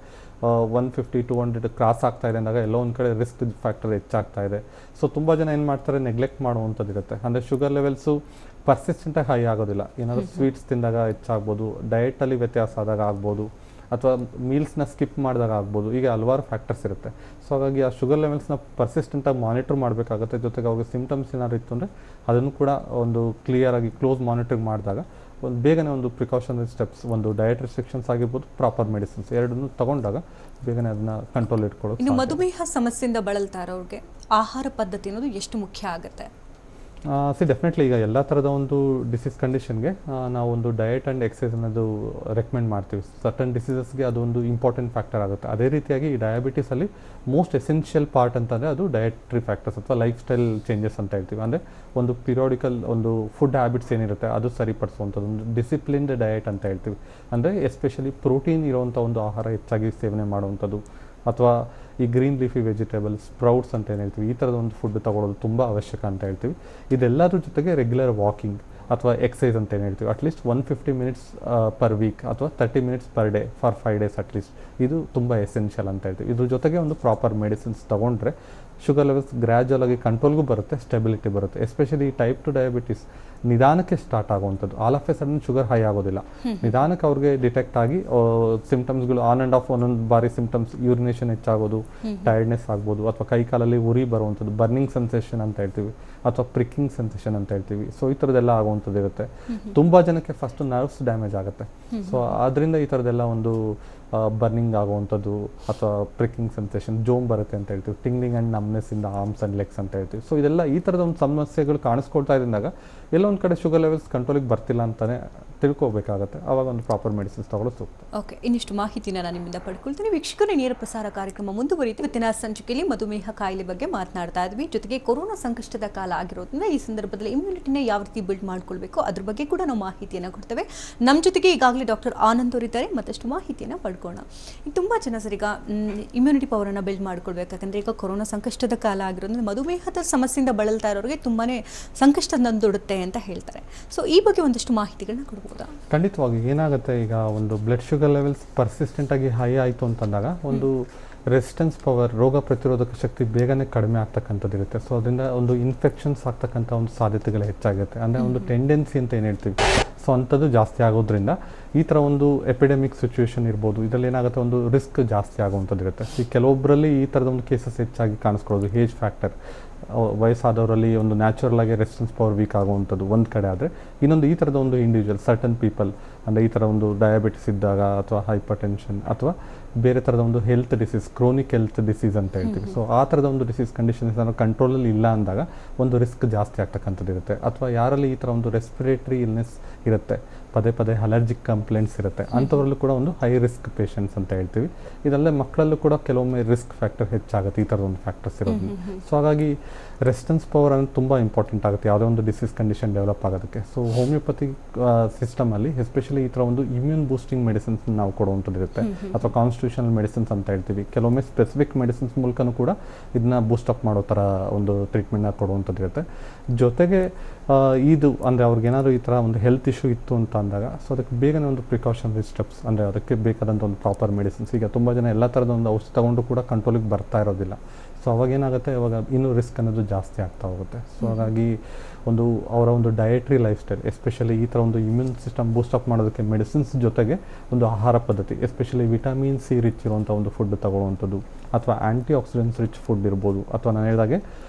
150-200 ಕ್ರಾಸ್ ಆಗ್ತಾ ಇದೆ ಅಂದಾಗ ಎಲ್ಲೋ ಒಂದು ಕಡೆ ರಿಸ್ಕ್ ಫ್ಯಾಕ್ಟರ್ ಹೆಚ್ಚಾಗ್ತಾ ಇದೆ. ಸೊ ತುಂಬ ಜನ ಏನು ಮಾಡ್ತಾರೆ, ನೆಗ್ಲೆಕ್ಟ್ ಮಾಡುವಂಥದ್ದು ಇರುತ್ತೆ. ಅಂದರೆ ಶುಗರ್ ಲೆವೆಲ್ಸು ಪರ್ಸಿಸ್ಟೆಂಟಾಗಿ ಹೈ ಆಗೋದಿಲ್ಲ. ಏನಾದರೂ ಸ್ವೀಟ್ಸ್ ತಿಂದಾಗ ಹೆಚ್ಚಾಗ್ಬೋದು, ಡಯಟಲ್ಲಿ ವ್ಯತ್ಯಾಸ ಆದಾಗ ಆಗ್ಬೋದು, ಅಥವಾ ಮೀಲ್ಸ್ನ ಸ್ಕಿಪ್ ಮಾಡಿದಾಗ ಆಗ್ಬೋದು. ಈಗ ಹಲವಾರು ಫ್ಯಾಕ್ಟರ್ಸ್ ಇರುತ್ತೆ. ಸೊ ಹಾಗಾಗಿ ಆ ಶುಗರ್ ಲೆವೆಲ್ಸ್ನ ಪರ್ಸಿಸ್ಟೆಂಟಾಗಿ ಮಾನಿಟರ್ ಮಾಡಬೇಕಾಗುತ್ತೆ. ಜೊತೆಗೆ ಅವ್ರಿಗೆ ಸಿಂಪ್ಟಮ್ಸ್ ಏನಾದ್ರು ಇತ್ತು ಅಂದರೆ ಅದನ್ನು ಕೂಡ ಒಂದು ಕ್ಲಿಯರಾಗಿ ಕ್ಲೋಸ್ ಮಾನಿಟರಿಂಗ್ ಮಾಡಿದಾಗ ಒಂದು ಬೇಗನೆ ಒಂದು ಪ್ರಿಕಾಷನರಿ ಸ್ಟೆಪ್ಸ್, ಒಂದು ಡಯಟ್ ರಿಸ್ಟ್ರಿಕ್ಷನ್ಸ್ ಆಗಿರ್ಬೋದು, ಪ್ರಾಪರ್ ಮೆಡಿಸಿನ್ಸ್ ಎರಡನ್ನೂ ತಗೊಂಡಾಗ ಬೇಗನೆ ಅದನ್ನ ಕಂಟ್ರೋಲ್ ಇಟ್ಕೊಳ್ಳೋದು. ಇನ್ನು ಮಧುಮೇಹ ಸಮಸ್ಯೆಯಿಂದ ಬಳಲ್ತಾ ಇರೋರಿಗೆ ಆಹಾರ ಪದ್ಧತಿ ಅನ್ನೋದು ಎಷ್ಟು ಮುಖ್ಯ ಆಗುತ್ತೆ? ಡೆಫಿನೆಟ್ಲಿ. ಈಗ ಎಲ್ಲ ಥರದ ಒಂದು ಡಿಸೀಸ್ ಕಂಡೀಷನ್ಗೆ ನಾವು ಒಂದು ಡಯಟ್ ಆ್ಯಂಡ್ ಎಕ್ಸಸೈಸ್ ಅನ್ನೋದು ರೆಕಮೆಂಡ್ ಮಾಡ್ತೀವಿ. ಸರ್ಟನ್ ಡಿಸೀಸಸ್ಗೆ ಅದೊಂದು ಇಂಪಾರ್ಟೆಂಟ್ ಫ್ಯಾಕ್ಟರ್ ಆಗುತ್ತೆ. ಅದೇ ರೀತಿಯಾಗಿ ಈ ಡಯಾಬಿಟಿಸಲ್ಲಿ ಮೋಸ್ಟ್ ಎಸೆನ್ಷಿಯಲ್ ಪಾರ್ಟ್ ಅಂತಂದರೆ ಅದು ಡಯಟ್ರಿ ಫ್ಯಾಕ್ಟರ್ಸ್ ಅಥವಾ ಲೈಫ್ ಸ್ಟೈಲ್ ಚೇಂಜಸ್ ಅಂತ ಹೇಳ್ತೀವಿ. ಅಂದರೆ ಒಂದು ಪಿರಿಯಾಡಿಕಲ್ ಒಂದು ಫುಡ್ ಹ್ಯಾಬಿಟ್ಸ್ ಏನಿರುತ್ತೆ ಅದು ಸರಿಪಡಿಸುವಂಥದ್ದು, ಒಂದು ಡಿಸಿಪ್ಲಿನ್ಡ್ ಡಯಟ್ ಅಂತ ಹೇಳ್ತೀವಿ. ಅಂದರೆ ಎಸ್ಪೆಷಲಿ ಪ್ರೋಟೀನ್ ಇರುವಂಥ ಒಂದು ಆಹಾರ ಹೆಚ್ಚಾಗಿ ಸೇವನೆ ಮಾಡುವಂಥದ್ದು, ಅಥವಾ ಈ ಗ್ರೀನ್ ಲೀಫಿ ವೆಜಿಟೇಬಲ್ಸ್, ಸ್ಪ್ರೌಟ್ಸ್ ಅಂತ ಏನು ಹೇಳ್ತೀವಿ, ಈ ಥರದ ಒಂದು ಫುಡ್ ತಗೊಳ್ಳೋದು ತುಂಬ ಅವಶ್ಯಕ ಅಂತ ಹೇಳ್ತೀವಿ. ಇದೆಲ್ಲದ್ರ ಜೊತೆಗೆ ರೆಗ್ಯುಲರ್ ವಾಕಿಂಗ್ ಅಥವಾ ಎಕ್ಸಸೈಸ್ ಅಂತ ಏನು ಹೇಳ್ತೀವಿ, ಅಟ್ಲೀಸ್ಟ್ 150 ಮಿನಿಟ್ಸ್ ಪರ್ ವೀಕ್ ಅಥವಾ 30 minutes per day for 5 days at least, ಇದು ತುಂಬ ಎಸೆನ್ಷಿಯಲ್ ಅಂತ ಹೇಳ್ತೀವಿ. ಇದ್ರ ಜೊತೆಗೆ ಒಂದು ಪ್ರಾಪರ್ ಮೆಡಿಸಿನ್ಸ್ ತೊಗೊಂಡ್ರೆ ಶುಗರ್ ಲೆವೆಲ್ಸ್ ಗ್ರ್ಯಾಜುವಲ್ ಆಗಿ ಕಂಟ್ರೋಲ್ಗೂ ಬರುತ್ತೆ, ಸ್ಟೆಬಿಲಿಟಿ ಬರುತ್ತೆ. ಎಸ್ಪೆಷಲಿ ಟೈಪ್ 2 ಡಯಾಬಿಟಿಸ್ ನಿಧಾನಕ್ಕೆ ಸ್ಟಾರ್ಟ್ ಆಗುವಂಥದ್ದು. All of A sudden sugar high ಆಗೋದಿಲ್ಲ, ನಿಧಾನಕ್ಕೆ ಅವ್ರಿಗೆ ಡಿಟೆಕ್ಟ್ ಆಗಿ ಸಿಂಪ್ಟಮ್ಸ್ಗಳು ಆನ್ ಆ್ಯಂಡ್ ಆಫ್ ಒಂದೊಂದು ಬಾರಿ ಸಿಂಪ್ಟಮ್ಸ್, ಯೂರಿನೇಷನ್ ಹೆಚ್ಚಾಗೋದು, ಟೈರ್ಡ್ನೆಸ್ ಆಗ್ಬೋದು, ಅಥವಾ ಕೈ ಕಾಲಲ್ಲಿ ಉರಿ ಬರುವಂಥದ್ದು, ಬರ್ನಿಂಗ್ ಸೆನ್ಸೇಷನ್ ಅಂತ ಹೇಳ್ತೀವಿ, ಅಥವಾ ಪ್ರಿಕ್ಕಿಂಗ್ ಸೆನ್ಸೇಷನ್ ಅಂತ ಹೇಳ್ತೀವಿ. ಸೊ ಈ ಥರದ್ದೆಲ್ಲ ಆಗುವಂಥದ್ದು ಇರುತ್ತೆ. ತುಂಬ ಜನಕ್ಕೆ ಫಸ್ಟ್ ನರ್ವ್ಸ್ ಡ್ಯಾಮೇಜ್ ಆಗುತ್ತೆ. ಸೊ ಅದರಿಂದ ಈ ಥರದ್ದೆಲ್ಲ ಒಂದು ಬರ್ನಿಂಗ್ ಆಗುವಂಥದ್ದು ಅಥವಾ ಪ್ರಿಕ್ಕಿಂಗ್ ಸೆನ್ಸೇಷನ್, ಜೋಮ್ ಬರುತ್ತೆ ಅಂತ ಹೇಳ್ತೀವಿ, tingling and numbness in the arms and legs ಅಂತ ಹೇಳ್ತೀವಿ. ಸೊ ಇದೆಲ್ಲ ಈ ಥರದ ಒಂದು ಸಮಸ್ಯೆಗಳು ಕಾಣಿಸ್ಕೊಳ್ತಾ ಇದ್ದಾಗ ಎಲ್ಲೋ ಒಂದು ಕಡೆ ಶುಗರ್ ಲೆವೆಲ್ಸ್ ಕಂಟ್ರೋಲಿಗೆ ಬರ್ತಿಲ್ಲ ಅಂತಲೇ ತಿಳ್ಕೊಬೇಕಾಗತ್ತೆ, ಆವಾಗ ಒಂದು ಪ್ರಾಪರ್ ಮೆಡಿಸಿನ್ಸ್ ತಗೊಳ್ಳೋದು ಸೂಕ್ತ. ಓಕೆ, ಇನ್ನಿಷ್ಟು ಮಾಹಿತಿನ ನಾನು ನಿಮ್ಮಿಂದ ಪಡ್ಕೊಳ್ತೀನಿ. ವೀಕ್ಷಕರೇ, ನೇರ ಪ್ರಸಾರ ಕಾರ್ಯಕ್ರಮ ಮುಂದುವರಿಯುತ್ತೆ. ಇವತ್ತಿನ ಸಂಚಿಕೆಯಲ್ಲಿ ಮಧುಮೇಹ ಕಾಯಿಲೆ ಬಗ್ಗೆ ಮಾತನಾಡ್ತಾ ಇದ್ವಿ. ಜೊತೆಗೆ ಕೊರೋನಾ ಸಂಕಷ್ಟದ ಕಾಲ ಆಗಿರೋದ್ರಿಂದ ಈ ಸಂದರ್ಭದಲ್ಲಿ ಇಮ್ಯುನಿಟಿನ ಯಾವ ರೀತಿ ಬಿಲ್ಡ್ ಮಾಡ್ಕೊಳ್ಬೇಕು ಅದ್ರ ಬಗ್ಗೆ ಕೂಡ ನಾವು ಮಾಹಿತಿಯನ್ನು ಕೊಡ್ತೇವೆ. ನಮ್ಮ ಜೊತೆಗೆ ಈಗಾಗಲೇ ಡಾಕ್ಟರ್ ಆನಂದ್ ಅವರಿದ್ದಾರೆ, ಮತ್ತಷ್ಟು ಮಾಹಿತಿಯನ್ನು ಪಡ್ಕೋಣ. ಈಗ ತುಂಬ ಜನ ಸರ್ ಈಗ ಇಮ್ಯುನಿಟಿ ಪವರನ್ನು ಬಿಲ್ಡ್ ಮಾಡ್ಕೊಳ್ಬೇಕಾದ್ರೆ ಈಗ ಕೊರೋನಾ ಸಂಕಷ್ಟದ ಕಾಲ ಆಗಿರೋದ್ರಿಂದ ಮಧುಮೇಹದ ಸಮಸ್ಯೆಯಿಂದ ಬಳಲ್ತಾ ಇರೋರಿಗೆ ತುಂಬಾ ಸಂಕಷ್ಟ ತಂದೊಡುತ್ತೆ ಅಂತ ಹೇಳ್ತಾರೆ. ಸೊ ಈ ಬಗ್ಗೆ ಒಂದಷ್ಟು ಮಾಹಿತಿಗಳನ್ನ ಕೊಡ್ಬೋದಾ? ಖಂಡಿತವಾಗಿ ಏನಾಗುತ್ತೆ, ಈಗ ಒಂದು ಬ್ಲಡ್ ಶುಗರ್ ಲೆವೆಲ್ಸ್ ಪರ್ಸಿಸ್ಟೆಂಟ್ ಆಗಿ ಹೈ ಆಯಿತು ಅಂತಂದಾಗ ಒಂದು ರೆಸಿಸ್ಟೆನ್ಸ್ ಪವರ್, ರೋಗ ಪ್ರತಿರೋಧಕ ಶಕ್ತಿ ಬೇಗನೆ ಕಡಿಮೆ ಆಗ್ತಕ್ಕಂಥದ್ದು ಇರುತ್ತೆ. ಸೊ ಅದರಿಂದ ಒಂದು ಇನ್ಫೆಕ್ಷನ್ಸ್ ಆಗ್ತಕ್ಕಂಥ ಒಂದು ಸಾಧ್ಯತೆಗಳು ಹೆಚ್ಚಾಗುತ್ತೆ. ಅಂದರೆ ಒಂದು ಟೆಂಡೆನ್ಸಿ ಅಂತ ಏನು ಹೇಳ್ತೀವಿ, ಸೊ ಅಂಥದ್ದು ಜಾಸ್ತಿ ಆಗೋದ್ರಿಂದ ಈ ಥರ ಒಂದು ಎಪಿಡೆಮಿಕ್ ಸಿಚುವೇಶನ್ ಇರ್ಬೋದು, ಇದರಲ್ಲಿ ಏನಾಗುತ್ತೆ ಒಂದು ರಿಸ್ಕ್ ಜಾಸ್ತಿ ಆಗುವಂಥದ್ದು ಇರುತ್ತೆ. ಈ ಕೆಲವೊಬ್ಬರಲ್ಲಿ ಈ ಥರದ ಒಂದು ಕೇಸಸ್ ಹೆಚ್ಚಾಗಿ ಕಾಣಿಸ್ಕೊಳ್ಳೋದು, ಏಜ್ ಫ್ಯಾಕ್ಟರ್, ವಯಸ್ಸಾದವರಲ್ಲಿ ಒಂದು ನ್ಯಾಚುರಲ್ ಆಗಿ ರೆಸಿಸ್ಟೆನ್ಸ್ ಪವರ್ ವೀಕ್ ಆಗುವಂಥದ್ದು ಒಂದು ಕಡೆ ಆದರೆ, ಇನ್ನೊಂದು ಈ ಥರದ ಒಂದು ಇಂಡಿವಿಜುವಲ್ ಸರ್ಟನ್ ಪೀಪಲ್ ಅಂದರೆ ಈ ಥರ ಒಂದು ಡಯಾಬಿಟಿಸ್ ಇದ್ದಾಗ ಅಥವಾ ಹೈಪರ್ ಟೆನ್ಷನ್ ಅಥವಾ ಬೇರೆ ಥರದ ಒಂದು health disease, chronic health disease ಅಂತ ಹೇಳ್ತೀವಿ. ಸೊ ಆ ಥರದ ಒಂದು ಡಿಸೀಸ್ ಕಂಡೀಷನ್ಸ್ ಕಂಟ್ರೋಲಲ್ಲಿ ಇಲ್ಲ ಅಂದಾಗ ಒಂದು ರಿಸ್ಕ್ ಜಾಸ್ತಿ ಆಗ್ತಕ್ಕಂಥದ್ದು ಇರುತ್ತೆ. ಅಥವಾ ಯಾರಲ್ಲಿ ಈ ಥರ ಒಂದು ರೆಸ್ಪಿರೇಟರಿ ಇಲ್ನೆಸ್ ಇರುತ್ತೆ, ಪದೇ ಪದೇ ಅಲರ್ಜಿಕ್ ಕಂಪ್ಲೇಂಟ್ಸ್ ಇರುತ್ತೆ, ಅಂಥವ್ರಲ್ಲೂ ಕೂಡ ಒಂದು ಹೈ ರಿಸ್ಕ್ ಪೇಷಂಟ್ಸ್ ಅಂತ ಹೇಳ್ತೀವಿ. ಇದಲ್ಲೇ ಮಕ್ಕಳಲ್ಲೂ ಕೂಡ ಕೆಲವೊಮ್ಮೆ ರಿಸ್ಕ್ ಫ್ಯಾಕ್ಟರ್ ಹೆಚ್ಚಾಗುತ್ತೆ ಈ ಥರದ ಒಂದು ಫ್ಯಾಕ್ಟರ್ಸ್ ಇರೋದು. ಸೊ ಹಾಗಾಗಿ ರೆಸಿಸ್ಟೆನ್ಸ್ ಪವರ್ ಅನ್ನೋದು ತುಂಬ ಇಂಪಾರ್ಟೆಂಟ್ ಆಗುತ್ತೆ ಯಾವುದೇ ಒಂದು ಡಿಸೀಸ್ ಕಂಡೀಷನ್ ಡೆವಲಪ್ ಆಗೋದಕ್ಕೆ. ಸೊ ಹೋಮಿಯೋಪತಿ ಸಿಸ್ಟಮಲ್ಲಿ ಎಸ್ಪೆಷಲಿ ಈ ಥರ ಒಂದು ಇಮ್ಯೂನ್ ಬೂಸ್ಟಿಂಗ್ ಮೆಡಿಸಿನ್ಸ್ ನಾವು ಕೊಡುವಂಥದ್ದು ಇರುತ್ತೆ, ಅಥವಾ ಕಾನ್ಸ್ಟಿಟ್ಯೂಷನಲ್ ಮೆಡಿಸಿನ್ಸ್ ಅಂತ ಹೇಳ್ತೀವಿ. ಕೆಲವೊಮ್ಮೆ ಸ್ಪೆಸಿಫಿಕ್ ಮೆಡಿಸಿನ್ಸ್ ಮೂಲಕನೂ ಕೂಡ ಇದನ್ನ ಬೂಸ್ಟಪ್ ಮಾಡೋ ಥರ ಒಂದು ಟ್ರೀಟ್ಮೆಂಟ್ನ ಕೊಡುವಂಥದ್ದು ಇರುತ್ತೆ. ಜೊತೆಗೆ ಇದು ಅಂದರೆ ಅವ್ರಿಗೇನಾದರೂ ಈ ಥರ ಒಂದು ಹೆಲ್ತ್ ಇಶ್ಯೂ ಇತ್ತು ಅಂತ ಅಂದಾಗ, ಸೊ ಅದಕ್ಕೆ ಬೇಗನೆ ಒಂದು ಪ್ರಿಕಾಷನರಿ ಸ್ಟೆಪ್ಸ್ ಅಂದರೆ ಅದಕ್ಕೆ ಬೇಕಾದಂಥ ಒಂದು ಪ್ರಾಪರ್ ಮೆಡಿಸಿನ್ಸ್. ಈಗ ತುಂಬ ಜನ ಎಲ್ಲ ಥರದ ಒಂದು ಔಷಧಿ ತಗೊಂಡು ಕೂಡ ಕಂಟ್ರೋಲಿಗೆ ಬರ್ತಾ ಇರೋದಿಲ್ಲ. ಸೊ ಅವಾಗ ಏನಾಗುತ್ತೆ, ಇವಾಗ ಇನ್ನೂ ರಿಸ್ಕ್ ಅನ್ನೋದು ಜಾಸ್ತಿ ಆಗ್ತಾ ಹೋಗುತ್ತೆ. ಸೊ ಹಾಗಾಗಿ ಒಂದು ಅವರ ಒಂದು ಡಯಟ್ರಿ ಲೈಫ್ ಸ್ಟೈಲ್, ಎಸ್ಪೆಷಲಿ ಈ ಥರ ಒಂದು ಇಮ್ಯೂನ್ ಸಿಸ್ಟಮ್ ಬೂಸ್ಟಪ್ ಮಾಡೋದಕ್ಕೆ ಮೆಡಿಸಿನ್ಸ್ ಜೊತೆಗೆ ಒಂದು ಆಹಾರ ಪದ್ಧತಿ, ಎಸ್ಪೆಷಲಿ ವಿಟಮಿನ್ ಸಿ ರಿಚ್ ಇರುವಂಥ ಒಂದು ಫುಡ್ ತಗೊಳ್ಳುವಂಥದ್ದು, ಅಥವಾ ಆ್ಯಂಟಿ ಆಕ್ಸಿಡೆಂಟ್ಸ್ ರಿಚ್ ಫುಡ್ ಇರ್ಬೋದು, ಅಥವಾ ನಾನು ಹೇಳಿದಾಗೆ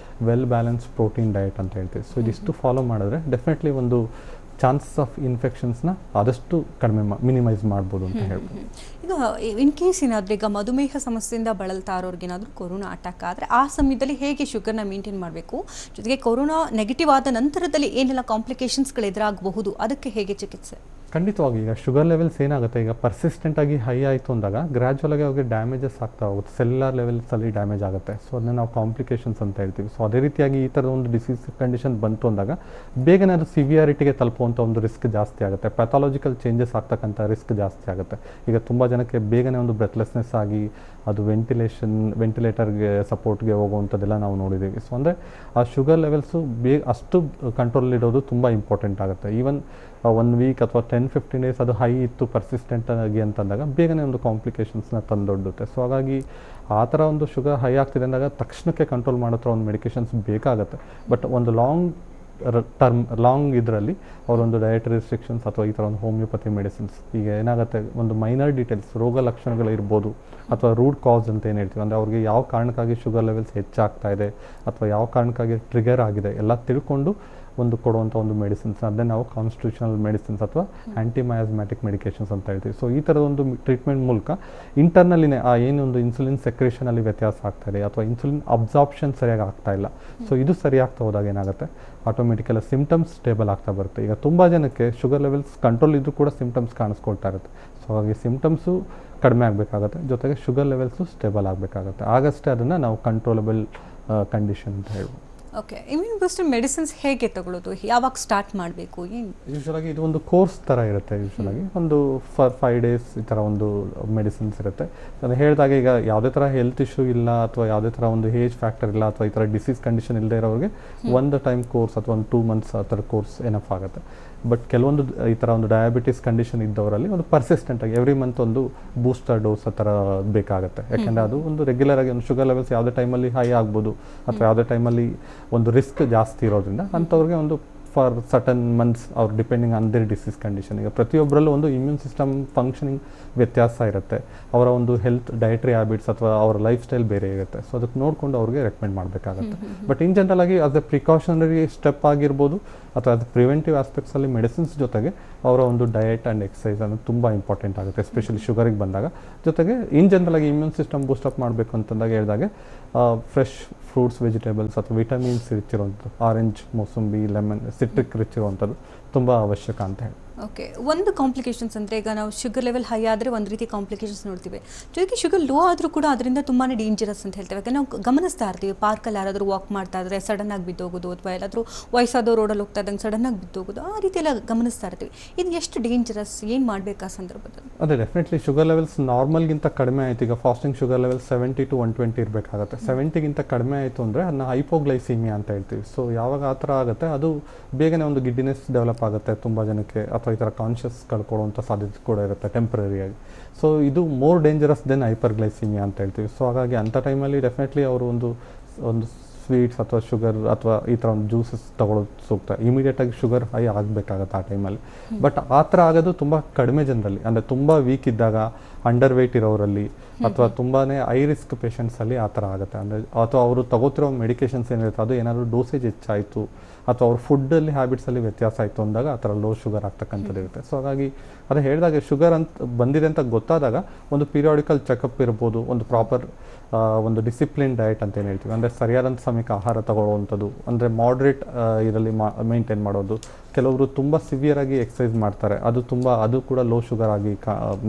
ವೆಲ್ ಬ್ಯಾಲೆನ್ಸ್ ಪ್ರೋಟೀನ್ ಡಯಟ್ ಅಂತ ಹೇಳ್ತೀವಿ. ಸೊ ಇದಿಷ್ಟು ಫಾಲೋ ಮಾಡಿದ್ರೆ ಡೆಫಿನೆಟ್ಲಿ ಒಂದು ಚಾನ್ಸಸ್ ಆಫ್ ಇನ್ಫೆಕ್ಷನ್ಸ್ನ ಆದಷ್ಟು ಕಡಿಮೆ ಮಿನಿಮೈಸ್ ಮಾಡ್ಬೋದು ಅಂತ ಹೇಳ್ಬೋದು. ಈಗ ಇನ್ ಕೇಸ್ ಏನಾದರೂ ಈಗ ಮಧುಮೇಹ ಸಮಸ್ಯೆಯಿಂದ ಬಳಲ್ತಾ ಇರೋರಿಗೇನಾದರೂ ಕೊರೋನಾ ಅಟ್ಯಾಕ್ ಆದರೆ ಆ ಸಮಯದಲ್ಲಿ ಹೇಗೆ ಶುಗರ್ನ ಮೇಂಟೈನ್ ಮಾಡಬೇಕು, ಜೊತೆಗೆ ಕೊರೋನಾ ನೆಗೆಟಿವ್ ಆದ ನಂತರದಲ್ಲಿ ಏನೆಲ್ಲ ಕಾಂಪ್ಲಿಕೇಶನ್ಸ್ಗಳು ಎದುರಾಗಬಹುದು, ಅದಕ್ಕೆ ಹೇಗೆ ಚಿಕಿತ್ಸೆ? ಖಂಡಿತವಾಗಿ ಈಗ ಶುಗರ್ ಲೆವೆಲ್ಸ್ ಏನಾಗುತ್ತೆ, ಈಗ ಪರ್ಸಿಸ್ಟೆಂಟ್ ಆಗಿ ಹೈ ಆಯಿತು ಅಂದಾಗ ಗ್ರ್ಯಾಜುವಲ್ ಆಗಿ ಅವ್ರಿಗೆ ಡ್ಯಾಮೇಜಸ್ ಆಗ್ತಾ ಹೋಗುತ್ತೆ, ಸೆಲ್ಯುಲರ್ ಲೆವೆಲ್ಸಲ್ಲಿ ಡ್ಯಾಮೇಜ್ ಆಗುತ್ತೆ. ಸೊ ಅದನ್ನ ನಾವು ಕಾಂಪ್ಲಿಕೇಶನ್ಸ್ ಅಂತ ಹೇಳ್ತೀವಿ. ಸೊ ಅದೇ ರೀತಿಯಾಗಿ ಈ ಥರದ ಒಂದು ಡಿಸೀಸ್ ಕಂಡೀಷನ್ ಬಂತು ಅಂದಾಗ ಬೇಗನೆ ಅದು ಸಿವಿಯಾರಿಟಿಗೆ ತಲುಪುವಂಥ ಒಂದು ರಿಸ್ಕ್ ಜಾಸ್ತಿ ಆಗುತ್ತೆ, ಪ್ಯಾಥಾಲಜಿಕಲ್ ಚೇಂಜಸ್ ಆಗ್ತಕ್ಕಂಥ ರಿಸ್ಕ್ ಜಾಸ್ತಿ ಆಗುತ್ತೆ. ಈಗ ತುಂಬ ಜನಕ್ಕೆ ಬೇಗನೆ ಒಂದು ಬ್ರೆತ್ಲೆಸ್ನೆಸ್ ಆಗಿ ಅದು ವೆಂಟಿಲೇಟರ್ಗೆ ಸಪೋರ್ಟ್ಗೆ ಹೋಗುವಂಥದ್ದೆಲ್ಲ ನಾವು ನೋಡಿದ್ದೀವಿ. ಸೊ ಅಂದರೆ ಆ ಶುಗರ್ ಲೆವೆಲ್ಸು ಅಷ್ಟು ಕಂಟ್ರೋಲಲ್ಲಿಡೋದು ತುಂಬ ಇಂಪಾರ್ಟೆಂಟ್ ಆಗುತ್ತೆ. ಈವನ್ 1 ವೀಕ್ ಅಥವಾ 10-15 ಡೇಸ್ ಅದು ಹೈ ಇತ್ತು ಪರ್ಸಿಸ್ಟೆಂಟ್ ಆಗಿ ಅಂತಂದಾಗ ಬೇಗನೆ ಒಂದು ಕಾಂಪ್ಲಿಕೇಶನ್ಸ್ನ ತಂದೊಡ್ಡುತ್ತೆ. ಸೊ ಹಾಗಾಗಿ ಆ ಥರ ಒಂದು ಶುಗರ್ ಹೈ ಆಗ್ತಿದೆ ಅಂದಾಗ ತಕ್ಷಣಕ್ಕೆ ಕಂಟ್ರೋಲ್ ಮಾಡೋ ಥರ ಒಂದು ಮೆಡಿಕೇಷನ್ಸ್ ಬೇಕಾಗುತ್ತೆ. ಬಟ್ ಒಂದು ಲಾಂಗ್ ಇದರಲ್ಲಿ ಅವರೊಂದು ಡಯಟರಿ ರಿಸ್ಟ್ರಿಕ್ಷನ್ಸ್ ಅಥವಾ ಈ ಥರ ಒಂದು ಹೋಮಿಯೋಪತಿ ಮೆಡಿಸಿನ್ಸ್, ಈಗ ಏನಾಗುತ್ತೆ ಒಂದು ಮೈನರ್ ಡೀಟೇಲ್ಸ್, ರೋಗ ಲಕ್ಷಣಗಳು ಇರ್ಬೋದು, ಅಥವಾ ರೂಟ್ ಕಾಸ್ ಅಂತ ಏನು ಹೇಳ್ತೀವಿ, ಅಂದರೆ ಅವ್ರಿಗೆ ಯಾವ ಕಾರಣಕ್ಕಾಗಿ ಶುಗರ್ ಲೆವೆಲ್ಸ್ ಹೆಚ್ಚಾಗ್ತಾ ಇದೆ ಅಥವಾ ಯಾವ ಕಾರಣಕ್ಕಾಗಿ ಟ್ರಿಗರ್ ಆಗಿದೆ ಎಲ್ಲ ತಿಳ್ಕೊಂಡು ಒಂದು ಕೊಡುವಂಥ ಒಂದು ಮೆಡಿಸಿನ್ಸ್, ಅದನ್ನೇ ನಾವು ಕಾನ್ಸ್ಟಿಟ್ಯೂಷನಲ್ ಮೆಡಿಸಿನ್ಸ್ ಅಥವಾ ಆ್ಯಂಟಿಮಯಾಸ್ಮ್ಯಾಟಿಕ್ ಮೆಡಿಕೇಷನ್ಸ್ ಅಂತ ಹೇಳ್ತೀವಿ. ಸೊ ಈ ಥರದ ಒಂದು ಟ್ರೀಟ್ಮೆಂಟ್ ಮೂಲಕ ಇಂಟರ್ನಲ್ಲಿನೇ ಆ ಏನೊಂದು ಇನ್ಸುಲಿನ್ ಸೆಕ್ರೇಷನಲ್ಲಿ ವ್ಯತ್ಯಾಸ ಆಗ್ತಾ ಇದೆ ಅಥವಾ ಇನ್ಸುಲಿನ್ ಅಬ್ಸಾರ್ಪ್ಷನ್ ಸರಿಯಾಗಿ ಆಗ್ತಾ ಇಲ್ಲ, ಸೊ ಇದು ಸರಿಯಾಗ್ತಾ ಹೋದಾಗ ಏನಾಗುತ್ತೆ ಆಟೋಮೆಟಿಕಲಿ ಸಿಮ್ಟಮ್ಸ್ ಸ್ಟೇಬಲ್ ಆಗ್ತಾ ಬರುತ್ತೆ. ಈಗ ತುಂಬ ಜನಕ್ಕೆ ಶುಗರ್ ಲೆವೆಲ್ಸ್ ಕಂಟ್ರೋಲ್ ಇದ್ದರೂ ಕೂಡ ಸಿಮ್ಟಮ್ಸ್ ಕಾಣಿಸ್ಕೊಳ್ತಾ ಇರುತ್ತೆ. ಸೊ ಹಾಗಾಗಿ ಸಿಮ್ಟಮ್ಸು ಕಡಿಮೆ ಆಗಬೇಕಾಗತ್ತೆ, ಜೊತೆಗೆ ಶುಗರ್ ಲೆವೆಲ್ಸು ಸ್ಟೇಬಲ್ ಆಗಬೇಕಾಗತ್ತೆ. ಆಗಷ್ಟೇ ಅದನ್ನು ನಾವು ಕಂಟ್ರೋಲಬಲ್ ಕಂಡೀಷನ್ ಅಂತ ಹೇಳ್ಬೋದು. ಓಕೆ, ಇಮ್ಯೂನ್ ಬೂಸ್ಟರ್ ಮೆಡಿಸಿನ್ಸ್ ಹೇಗೆ ತಗೊಳ್ಳೋದು, ಯಾವಾಗ ಸ್ಟಾರ್ಟ್ ಮಾಡಬೇಕು? ಯೂಶ್ವಲಾಗಿ ಇದು ಒಂದು ಕೋರ್ಸ್ ಥರ ಇರುತ್ತೆ. ಯೂಶ್ವಲಾಗಿ ಒಂದು 5 ಡೇಸ್ ಈ ಥರ ಒಂದು ಮೆಡಿಸಿನ್ಸ್ ಇರುತ್ತೆ. ನಾನು ಹೇಳಿದಾಗ ಈಗ ಯಾವುದೇ ಥರ ಹೆಲ್ತ್ ಇಶ್ಯೂ ಇಲ್ಲ ಅಥವಾ ಯಾವುದೇ ಥರ ಒಂದು ಏಜ್ ಫ್ಯಾಕ್ಟರ್ ಇಲ್ಲ ಅಥವಾ ಈ ಥರ ಡಿಸೀಸ್ ಕಂಡೀಷನ್ ಇಲ್ಲದೆ ಇರೋರಿಗೆ ಒಂದು ಟೈಮ್ ಕೋರ್ಸ್ ಅಥವಾ ಒಂದು 2 ಮಂತ್ಸ್ ಆ ಥರ ಕೋರ್ಸ್ ಎನಫ್ ಆಗುತ್ತೆ. ಬಟ್ ಕೆಲವೊಂದು ಈ ಥರ ಒಂದು ಡಯಾಬಿಟಿಸ್ ಕಂಡೀಷನ್ ಇದ್ದವರಲ್ಲಿ ಒಂದು ಪರ್ಸಿಸ್ಟೆಂಟ್ ಆಗಿ ಎವ್ರಿ ಮಂತ್ ಒಂದು ಬೂಸ್ಟರ್ ಡೋಸ್ ಆ ಥರ ಬೇಕಾಗುತ್ತೆ. ಯಾಕೆಂದರೆ ಅದು ಒಂದು ರೆಗ್ಯುಲರ್ ಆಗಿ ಒಂದು ಶುಗರ್ ಲೆವೆಲ್ಸ್ ಯಾವುದೇ ಟೈಮಲ್ಲಿ ಹೈ ಆಗ್ಬೋದು ಅಥವಾ ಯಾವುದೇ ಟೈಮಲ್ಲಿ ಒಂದು ರಿಸ್ಕ್ ಜಾಸ್ತಿ ಇರೋದ್ರಿಂದ ಅಂಥವ್ರಿಗೆ ಒಂದು ಫಾರ್ ಸರ್ಟನ್ ಮಂತ್ಸ್ ಅವ್ರು depending on there disease condition. ಈಗ ಪ್ರತಿಯೊಬ್ಬರಲ್ಲೂ ಒಂದು ಇಮ್ಯೂನ್ ಸಿಸ್ಟಮ್ ಫಂಕ್ಷನಿಂಗ್ ವ್ಯತ್ಯಾಸ ಇರುತ್ತೆ, ಅವರ ಒಂದು ಹೆಲ್ತ್ ಡಯಟ್ರಿ ಹ್ಯಾಬಿಟ್ಸ್ ಅಥವಾ ಅವರ ಲೈಫ್ ಸ್ಟೈಲ್ ಬೇರೆ ಇರುತ್ತೆ. ಸೊ ಅದಕ್ಕೆ ನೋಡಿಕೊಂಡು ಅವ್ರಿಗೆ ರೆಕಮೆಂಡ್ ಮಾಡಬೇಕಾಗುತ್ತೆ. ಬಟ್ ಇನ್ ಜನರಲ್ ಆಗಿ ಆಸ್ ಎ ಪ್ರಿಕಾಷನರಿ ಸ್ಟೆಪ್ ಆಗಿರ್ಬೋದು ಅಥವಾ ಅದು ಪ್ರಿವೆಂಟಿವ್ ಆಸ್ಪೆಕ್ಟ್ಸಲ್ಲಿ ಮೆಡಿಸಿನ್ಸ್ ಜೊತೆಗೆ ಅವರ ಒಂದು ಡಯಟ್ ಆ್ಯಂಡ್ ಎಕ್ಸಸೈಸ್ ಅನ್ನೋದು ತುಂಬ ಇಂಪಾರ್ಟೆಂಟ್ ಆಗುತ್ತೆ, ಎಸ್ಪೆಷಲಿ ಶುಗರಿಗೆ ಬಂದಾಗ. ಜೊತೆಗೆ ಇನ್ ಜನರಲ್ ಆಗಿ ಇಮ್ಯೂನ್ ಸಿಸ್ಟಮ್ ಬೂಸ್ಟಪ್ ಮಾಡಬೇಕು ಅಂತಂದಾಗ ಹೇಳಿದಾಗೆ ಫ್ರೆಶ್ ಫ್ರೂಟ್ಸ್, ವೆಜಿಟೇಬಲ್ಸ್ ಅಥವಾ ವಿಟಮಿನ್ಸ್ ರಿಚ್ ಇರುವಂಥದ್ದು, ಆರೆಂಜ್, ಮೋಸಂಬಿ, ಲೆಮನ್, ಸಿಟ್ರಿಕ್ ರಿಚ್ ಇರುವಂಥದ್ದು, ತುಂಬ ಅವಶ್ಯಕ ಅಂತ ಹೇಳಿ. ಓಕೆ, ಒಂದು ಕಾಂಪ್ಲಿಕೇಶನ್ಸ್ ಅಂದರೆ ಈಗ ನಾವು ಶುಗರ್ ಲೆವೆಲ್ ಹೈ ಆದರೆ ಒಂದು ರೀತಿ ಕಾಂಪ್ಲಿಕೇಶನ್ಸ್ ನೋಡ್ತೀವಿ, ಜೊತೆಗೆ ಶುಗರ್ ಲೋ ಆದರೂ ಕೂಡ ಅದರಿಂದ ತುಂಬಾ ಡೇಂಜರಸ್ ಅಂತ ಹೇಳ್ತೇವೆ. ಯಾಕಂದರೆ ನಾವು ಗಮನಿಸ್ತಾ ಇರ್ತೀವಿ, ಪಾರ್ಕಲ್ಲಿ ಯಾರಾದರೂ ವಾಕ್ ಮಾಡ್ತಾ ಇದ್ರೆ ಸಡನ್ನಾಗಿ ಬಿದ್ದೋಗೋದು, ಅಥವಾ ಎಲ್ಲಾದರೂ ವಯಸ್ಸಾದೋ ರೋಡಲ್ಲಿ ಹೋಗ್ತಾ ಇದ್ದಂಗೆ ಸಡನ್ನಾಗಿ ಬಿದ್ದೋಗೋದು, ಆ ರೀತಿ ಎಲ್ಲ ಗಮನಿಸ್ತಾ ಇರ್ತೀವಿ. ಇದು ಎಷ್ಟು ಡೇಂಜರಸ್, ಏನು ಮಾಡಬೇಕು ಆ ಸಂದರ್ಭದಲ್ಲಿ? ಅದೇ ಡೆಫಿನೆಟ್ಲಿ ಶುಗರ್ ಲೆವೆಲ್ಸ್ ನಾರ್ಮಲ್ಗಿಂತ ಕಡಿಮೆ ಆಯಿತು. ಈಗ ಫಾಸ್ಟಿಂಗ್ ಶುಗರ್ ಲೆವೆಲ್ 70 to 120 ಇರಬೇಕಾಗುತ್ತೆ. 70ಗಿಂತ ಕಡಿಮೆ ಆಯಿತು ಅಂದರೆ ಅದನ್ನ ಹೈಪೋಗ್ಲೈಸೀಮಿಯಾ ಅಂತ ಹೇಳ್ತೀವಿ. ಸೊ ಯಾವಾಗ ಆ ಥರ ಆಗುತ್ತೆ ಅದು ಬೇಗನೆ ಒಂದು ಗಿಡ್ಡಿನೆಸ್ ಡೆವಲಪ್ ಆಗುತ್ತೆ ತುಂಬ ಜನಕ್ಕೆ, ಅಥವಾ ಈ ಥರ ಕಾನ್ಷಿಯಸ್ ಕಳ್ಕೊಳ್ಳುವಂಥ ಸಾಧ್ಯತೆ ಕೂಡ ಇರುತ್ತೆ ಟೆಂಪ್ರರಿಯಾಗಿ. ಸೊ ಇದು ಮೋರ್ ಡೇಂಜರಸ್ ದೆನ್ ಹೈಪರ್ಗ್ಲೈಸಿಮಿಯಾ ಅಂತ ಹೇಳ್ತೀವಿ. ಸೊ ಹಾಗಾಗಿ ಅಂಥ ಟೈಮಲ್ಲಿ ಡೆಫಿನೆಟ್ಲಿ ಅವರು ಒಂದು ಸ್ವೀಟ್ಸ್ ಅಥವಾ ಶುಗರ್ ಅಥವಾ ಈ ಥರ ಒಂದು ಜ್ಯೂಸಸ್ ತಗೊಳ್ಳೋದು ಸೂಕ್ತ. ಇಮಿಡಿಯೇಟಾಗಿ ಶುಗರ್ ಹೈ ಆಗಬೇಕಾಗತ್ತೆ ಆ ಟೈಮಲ್ಲಿ. ಬಟ್ ಆ ಥರ ಆಗೋದು ತುಂಬ ಕಡಿಮೆ ಜನರಲ್ಲಿ, ಅಂದರೆ ತುಂಬ ವೀಕ್ ಇದ್ದಾಗ, ಅಂಡರ್ ವೆಯ್ಟ್ ಇರೋರಲ್ಲಿ, ಅಥವಾ ತುಂಬಾ ಐ ರಿಸ್ಕ್ ಪೇಷಂಟ್ಸಲ್ಲಿ ಆ ಥರ ಆಗುತ್ತೆ. ಅಂದರೆ ಅಥವಾ ಅವರು ತಗೋತಿರೋ ಮೆಡಿಕೇಷನ್ಸ್ ಏನಿರುತ್ತೆ ಅದು ಏನಾದರೂ ಡೋಸೇಜ್ ಹೆಚ್ಚಾಯಿತು, ಅಥವಾ ಅವ್ರ ಫುಡ್ಡಲ್ಲಿ ಹ್ಯಾಬಿಟ್ಸಲ್ಲಿ ವ್ಯತ್ಯಾಸ ಆಯಿತು ಅಂದಾಗ ಆ ಥರ ಲೋ ಶುಗರ್ ಆಗ್ತಕ್ಕಂಥದ್ದು ಇರುತ್ತೆ. ಸೊ ಹಾಗಾಗಿ ಅದೇ ಹೇಳಿದಾಗ ಶುಗರ್ ಅಂತ ಬಂದಿದೆ ಅಂತ ಗೊತ್ತಾದಾಗ ಒಂದು ಪೀರಿಯಾಡಿಕಲ್ ಚೆಕಪ್ ಇರ್ಬೋದು, ಒಂದು ಪ್ರಾಪರ್ ಒಂದು ಡಿಸಿಪ್ಲಿನ್ ಡಯಟ್ ಅಂತ ಏನು ಹೇಳ್ತೀವಿ, ಅಂದರೆ ಸರಿಯಾದಂಥ ಸಮಯಕ್ಕೆ ಆಹಾರ ತಗೊಳ್ಳುವಂಥದ್ದು, ಅಂದರೆ ಮಾಡ್ರೇಟ್ ಇದರಲ್ಲಿ ಮೇಂಟೈನ್ ಮಾಡೋದು. ಕೆಲವರು ತುಂಬ ಸಿವಿಯರಾಗಿ ಎಕ್ಸಸೈಸ್ ಮಾಡ್ತಾರೆ, ಅದು ಕೂಡ ಲೋ ಶುಗರ್ ಆಗಿ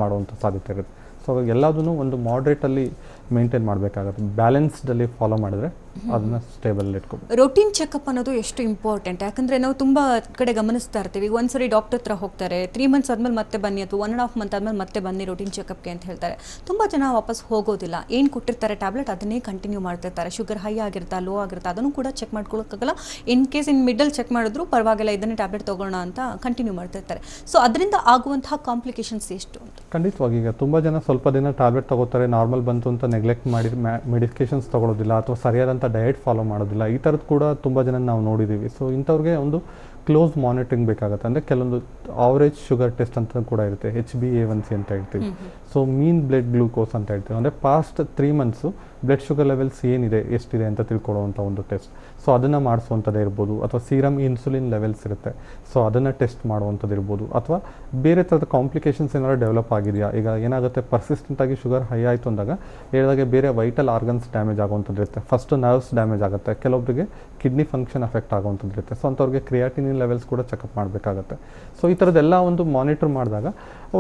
ಮಾಡುವಂಥ ಸಾಧ್ಯತೆ ಇರುತ್ತೆ. ಸೊ ಎಲ್ಲದೂ ಒಂದು ಮಾಡ್ರೇಟಲ್ಲಿ ಮೇಂಟೈನ್ ಮಾಡಬೇಕಾಗುತ್ತೆ. ಬ್ಯಾಲೆನ್ಸ್ಡಲ್ಲಿ ಫಾಲೋ ಮಾಡಿದ್ರೆ ಅದನ್ನ ಸ್ಟೇಬಲ್ ಇಟ್ಕೋಬೇಕು. ರೋಟೀನ್ ಚೆಕಪ್ ಅನ್ನೋದು ಎಷ್ಟು ಇಂಪಾರ್ಟೆಂಟ್, ಯಾಕಂದರೆ ನಾವು ತುಂಬ ಕಡೆ ಗಮನಿಸ್ತಾ ಇರ್ತೀವಿ. ಈಗ ಒಂದ್ಸರಿ ಡಾಕ್ಟರ್ ಹತ್ರ ಹೋಗ್ತಾರೆ, 3 months ಆದಮೇಲೆ ಮತ್ತೆ ಬನ್ನಿ, ಅಥವಾ 1.5 month ಆದಮೇಲೆ ಮತ್ತೆ ಬನ್ನಿ ರೋಟೀನ್ ಚೆಕಪ್ಗೆ ಅಂತ ಹೇಳ್ತಾರೆ. ತುಂಬ ಜನ ವಾಪಸ್ ಹೋಗೋದಿಲ್ಲ, ಏನು ಕೊಟ್ಟಿರ್ತಾರೆ ಟ್ಯಾಬ್ಲೆಟ್ ಅದನ್ನೇ ಕಂಟಿನ್ಯೂ ಮಾಡ್ತಿರ್ತಾರೆ. ಶುಗರ್ ಹೈ ಆಗಿರುತ್ತಾ ಲೋ ಆಗಿರುತ್ತಾ ಅದನ್ನು ಕೂಡ ಚೆಕ್ ಮಾಡ್ಕೊಳ್ಳೋಕ್ಕಾಗಲ್ಲ. ಇನ್ ಕೇಸ್ ಮಿಡಲ್ ಚೆಕ್ ಮಾಡಿದ್ರು ಪರವಾಗಿಲ್ಲ, ಇದನ್ನೇ ಟ್ಯಾಬ್ಲೆಟ್ ತೊಗೊಳ್ಳೋಣ ಅಂತ ಕಂಟಿನ್ಯೂ ಮಾಡ್ತಿರ್ತಾರೆ. ಸೊ ಅದರಿಂದ ಆಗುವಂತಹ ಕಾಂಪ್ಲಿಕೇಶನ್ಸ್ ಎಷ್ಟು ಅಂತ? ಖಂಡಿತವಾಗಿ ಈಗ ತುಂಬ ಜನ ಸ್ವಲ್ಪ ದಿನ ಟ್ಯಾಬ್ಲೆಟ್ ತಗೋತಾರೆ, ನಾರ್ಮಲ್ ಬಂತು ಅಂತ ನೆಗ್ಲೆಕ್ಟ್ ಮಾಡಿ ಮೆಡಿಕೇಷನ್ಸ್ ತಗೊಳ್ಳೋದಿಲ್ಲ, ಅಥವಾ ಸರಿಯಾದಂಥ ಡಯಟ್ ಫಾಲೋ ಮಾಡೋದಿಲ್ಲ. ಈ ಥರದ್ದು ಕೂಡ ತುಂಬ ಜನ ನಾವು ನೋಡಿದ್ದೀವಿ. ಸೊ ಇಂಥವ್ರಿಗೆ ಒಂದು ಕ್ಲೋಸ್ ಮಾನಿಟರಿಂಗ್ ಬೇಕಾಗುತ್ತೆ. ಅಂದರೆ ಕೆಲವೊಂದು ಆವರೇಜ್ ಶುಗರ್ ಟೆಸ್ಟ್ ಅಂತ ಕೂಡ ಇರುತ್ತೆ, HbA1c ಅಂತ ಹೇಳ್ತೀವಿ. ಸೊ ಮೀನ್ ಬ್ಲಡ್ ಗ್ಲೂಕೋಸ್ ಅಂತ ಹೇಳ್ತೀವಿ, ಅಂದರೆ past 3 months blood sugar levels ಏನಿದೆ ಎಷ್ಟಿದೆ ಅಂತ ತಿಳ್ಕೊಳ್ಳುವಂಥ ಒಂದು ಟೆಸ್ಟ್. ಸೊ ಅದನ್ನು ಮಾಡಿಸುವಂಥದ್ದು ಇರ್ಬೋದು, ಅಥವಾ ಸೀರಮ್ ಇನ್ಸುಲಿನ್ ಲೆವೆಲ್ಸ್ ಇರುತ್ತೆ, ಸೊ ಅದನ್ನು ಟೆಸ್ಟ್ ಮಾಡುವಂಥದ್ದು ಇರ್ಬೋದು, ಅಥವಾ ಬೇರೆ ಥರದ ಕಾಂಪ್ಲಿಕೇಶನ್ಸ್ ಏನಾದ್ರು ಡೆವಲಪ್ ಆಗಿದೆಯಾ. ಈಗ ಏನಾಗುತ್ತೆ, ಪರ್ಸಿಸ್ಟೆಂಟಾಗಿ ಶುಗರ್ ಹೈ ಆಯಿತು ಅಂದಾಗ ಹೇಳಿದಾಗೆ ಬೇರೆ ವೈಟಲ್ ಆರ್ಗನ್ಸ್ ಡ್ಯಾಮೇಜ್ ಆಗುವಂಥದ್ದು ಇರುತ್ತೆ. ಫಸ್ಟ್ ನರ್ವ್ಸ್ ಡ್ಯಾಮೇಜ್ ಆಗುತ್ತೆ, ಕೆಲವೊಬ್ಬರಿಗೆ ಕಿಡ್ನಿ ಫಂಕ್ಷನ್ ಅಫೆಕ್ಟ್ ಆಗುವಂಥದ್ದು ಇರುತ್ತೆ. ಸೊ ಅಂಥವ್ರಿಗೆ ಕ್ರಿಯಾಟಿನಿನ್ ಲೆವೆಲ್ಸ್ ಕೂಡ ಚೆಕಪ್ ಮಾಡಬೇಕಾಗುತ್ತೆ. ಸೊ ಈ ಥರದ್ದೆಲ್ಲ ಒಂದು ಮಾನಿಟರ್ ಮಾಡಿದಾಗ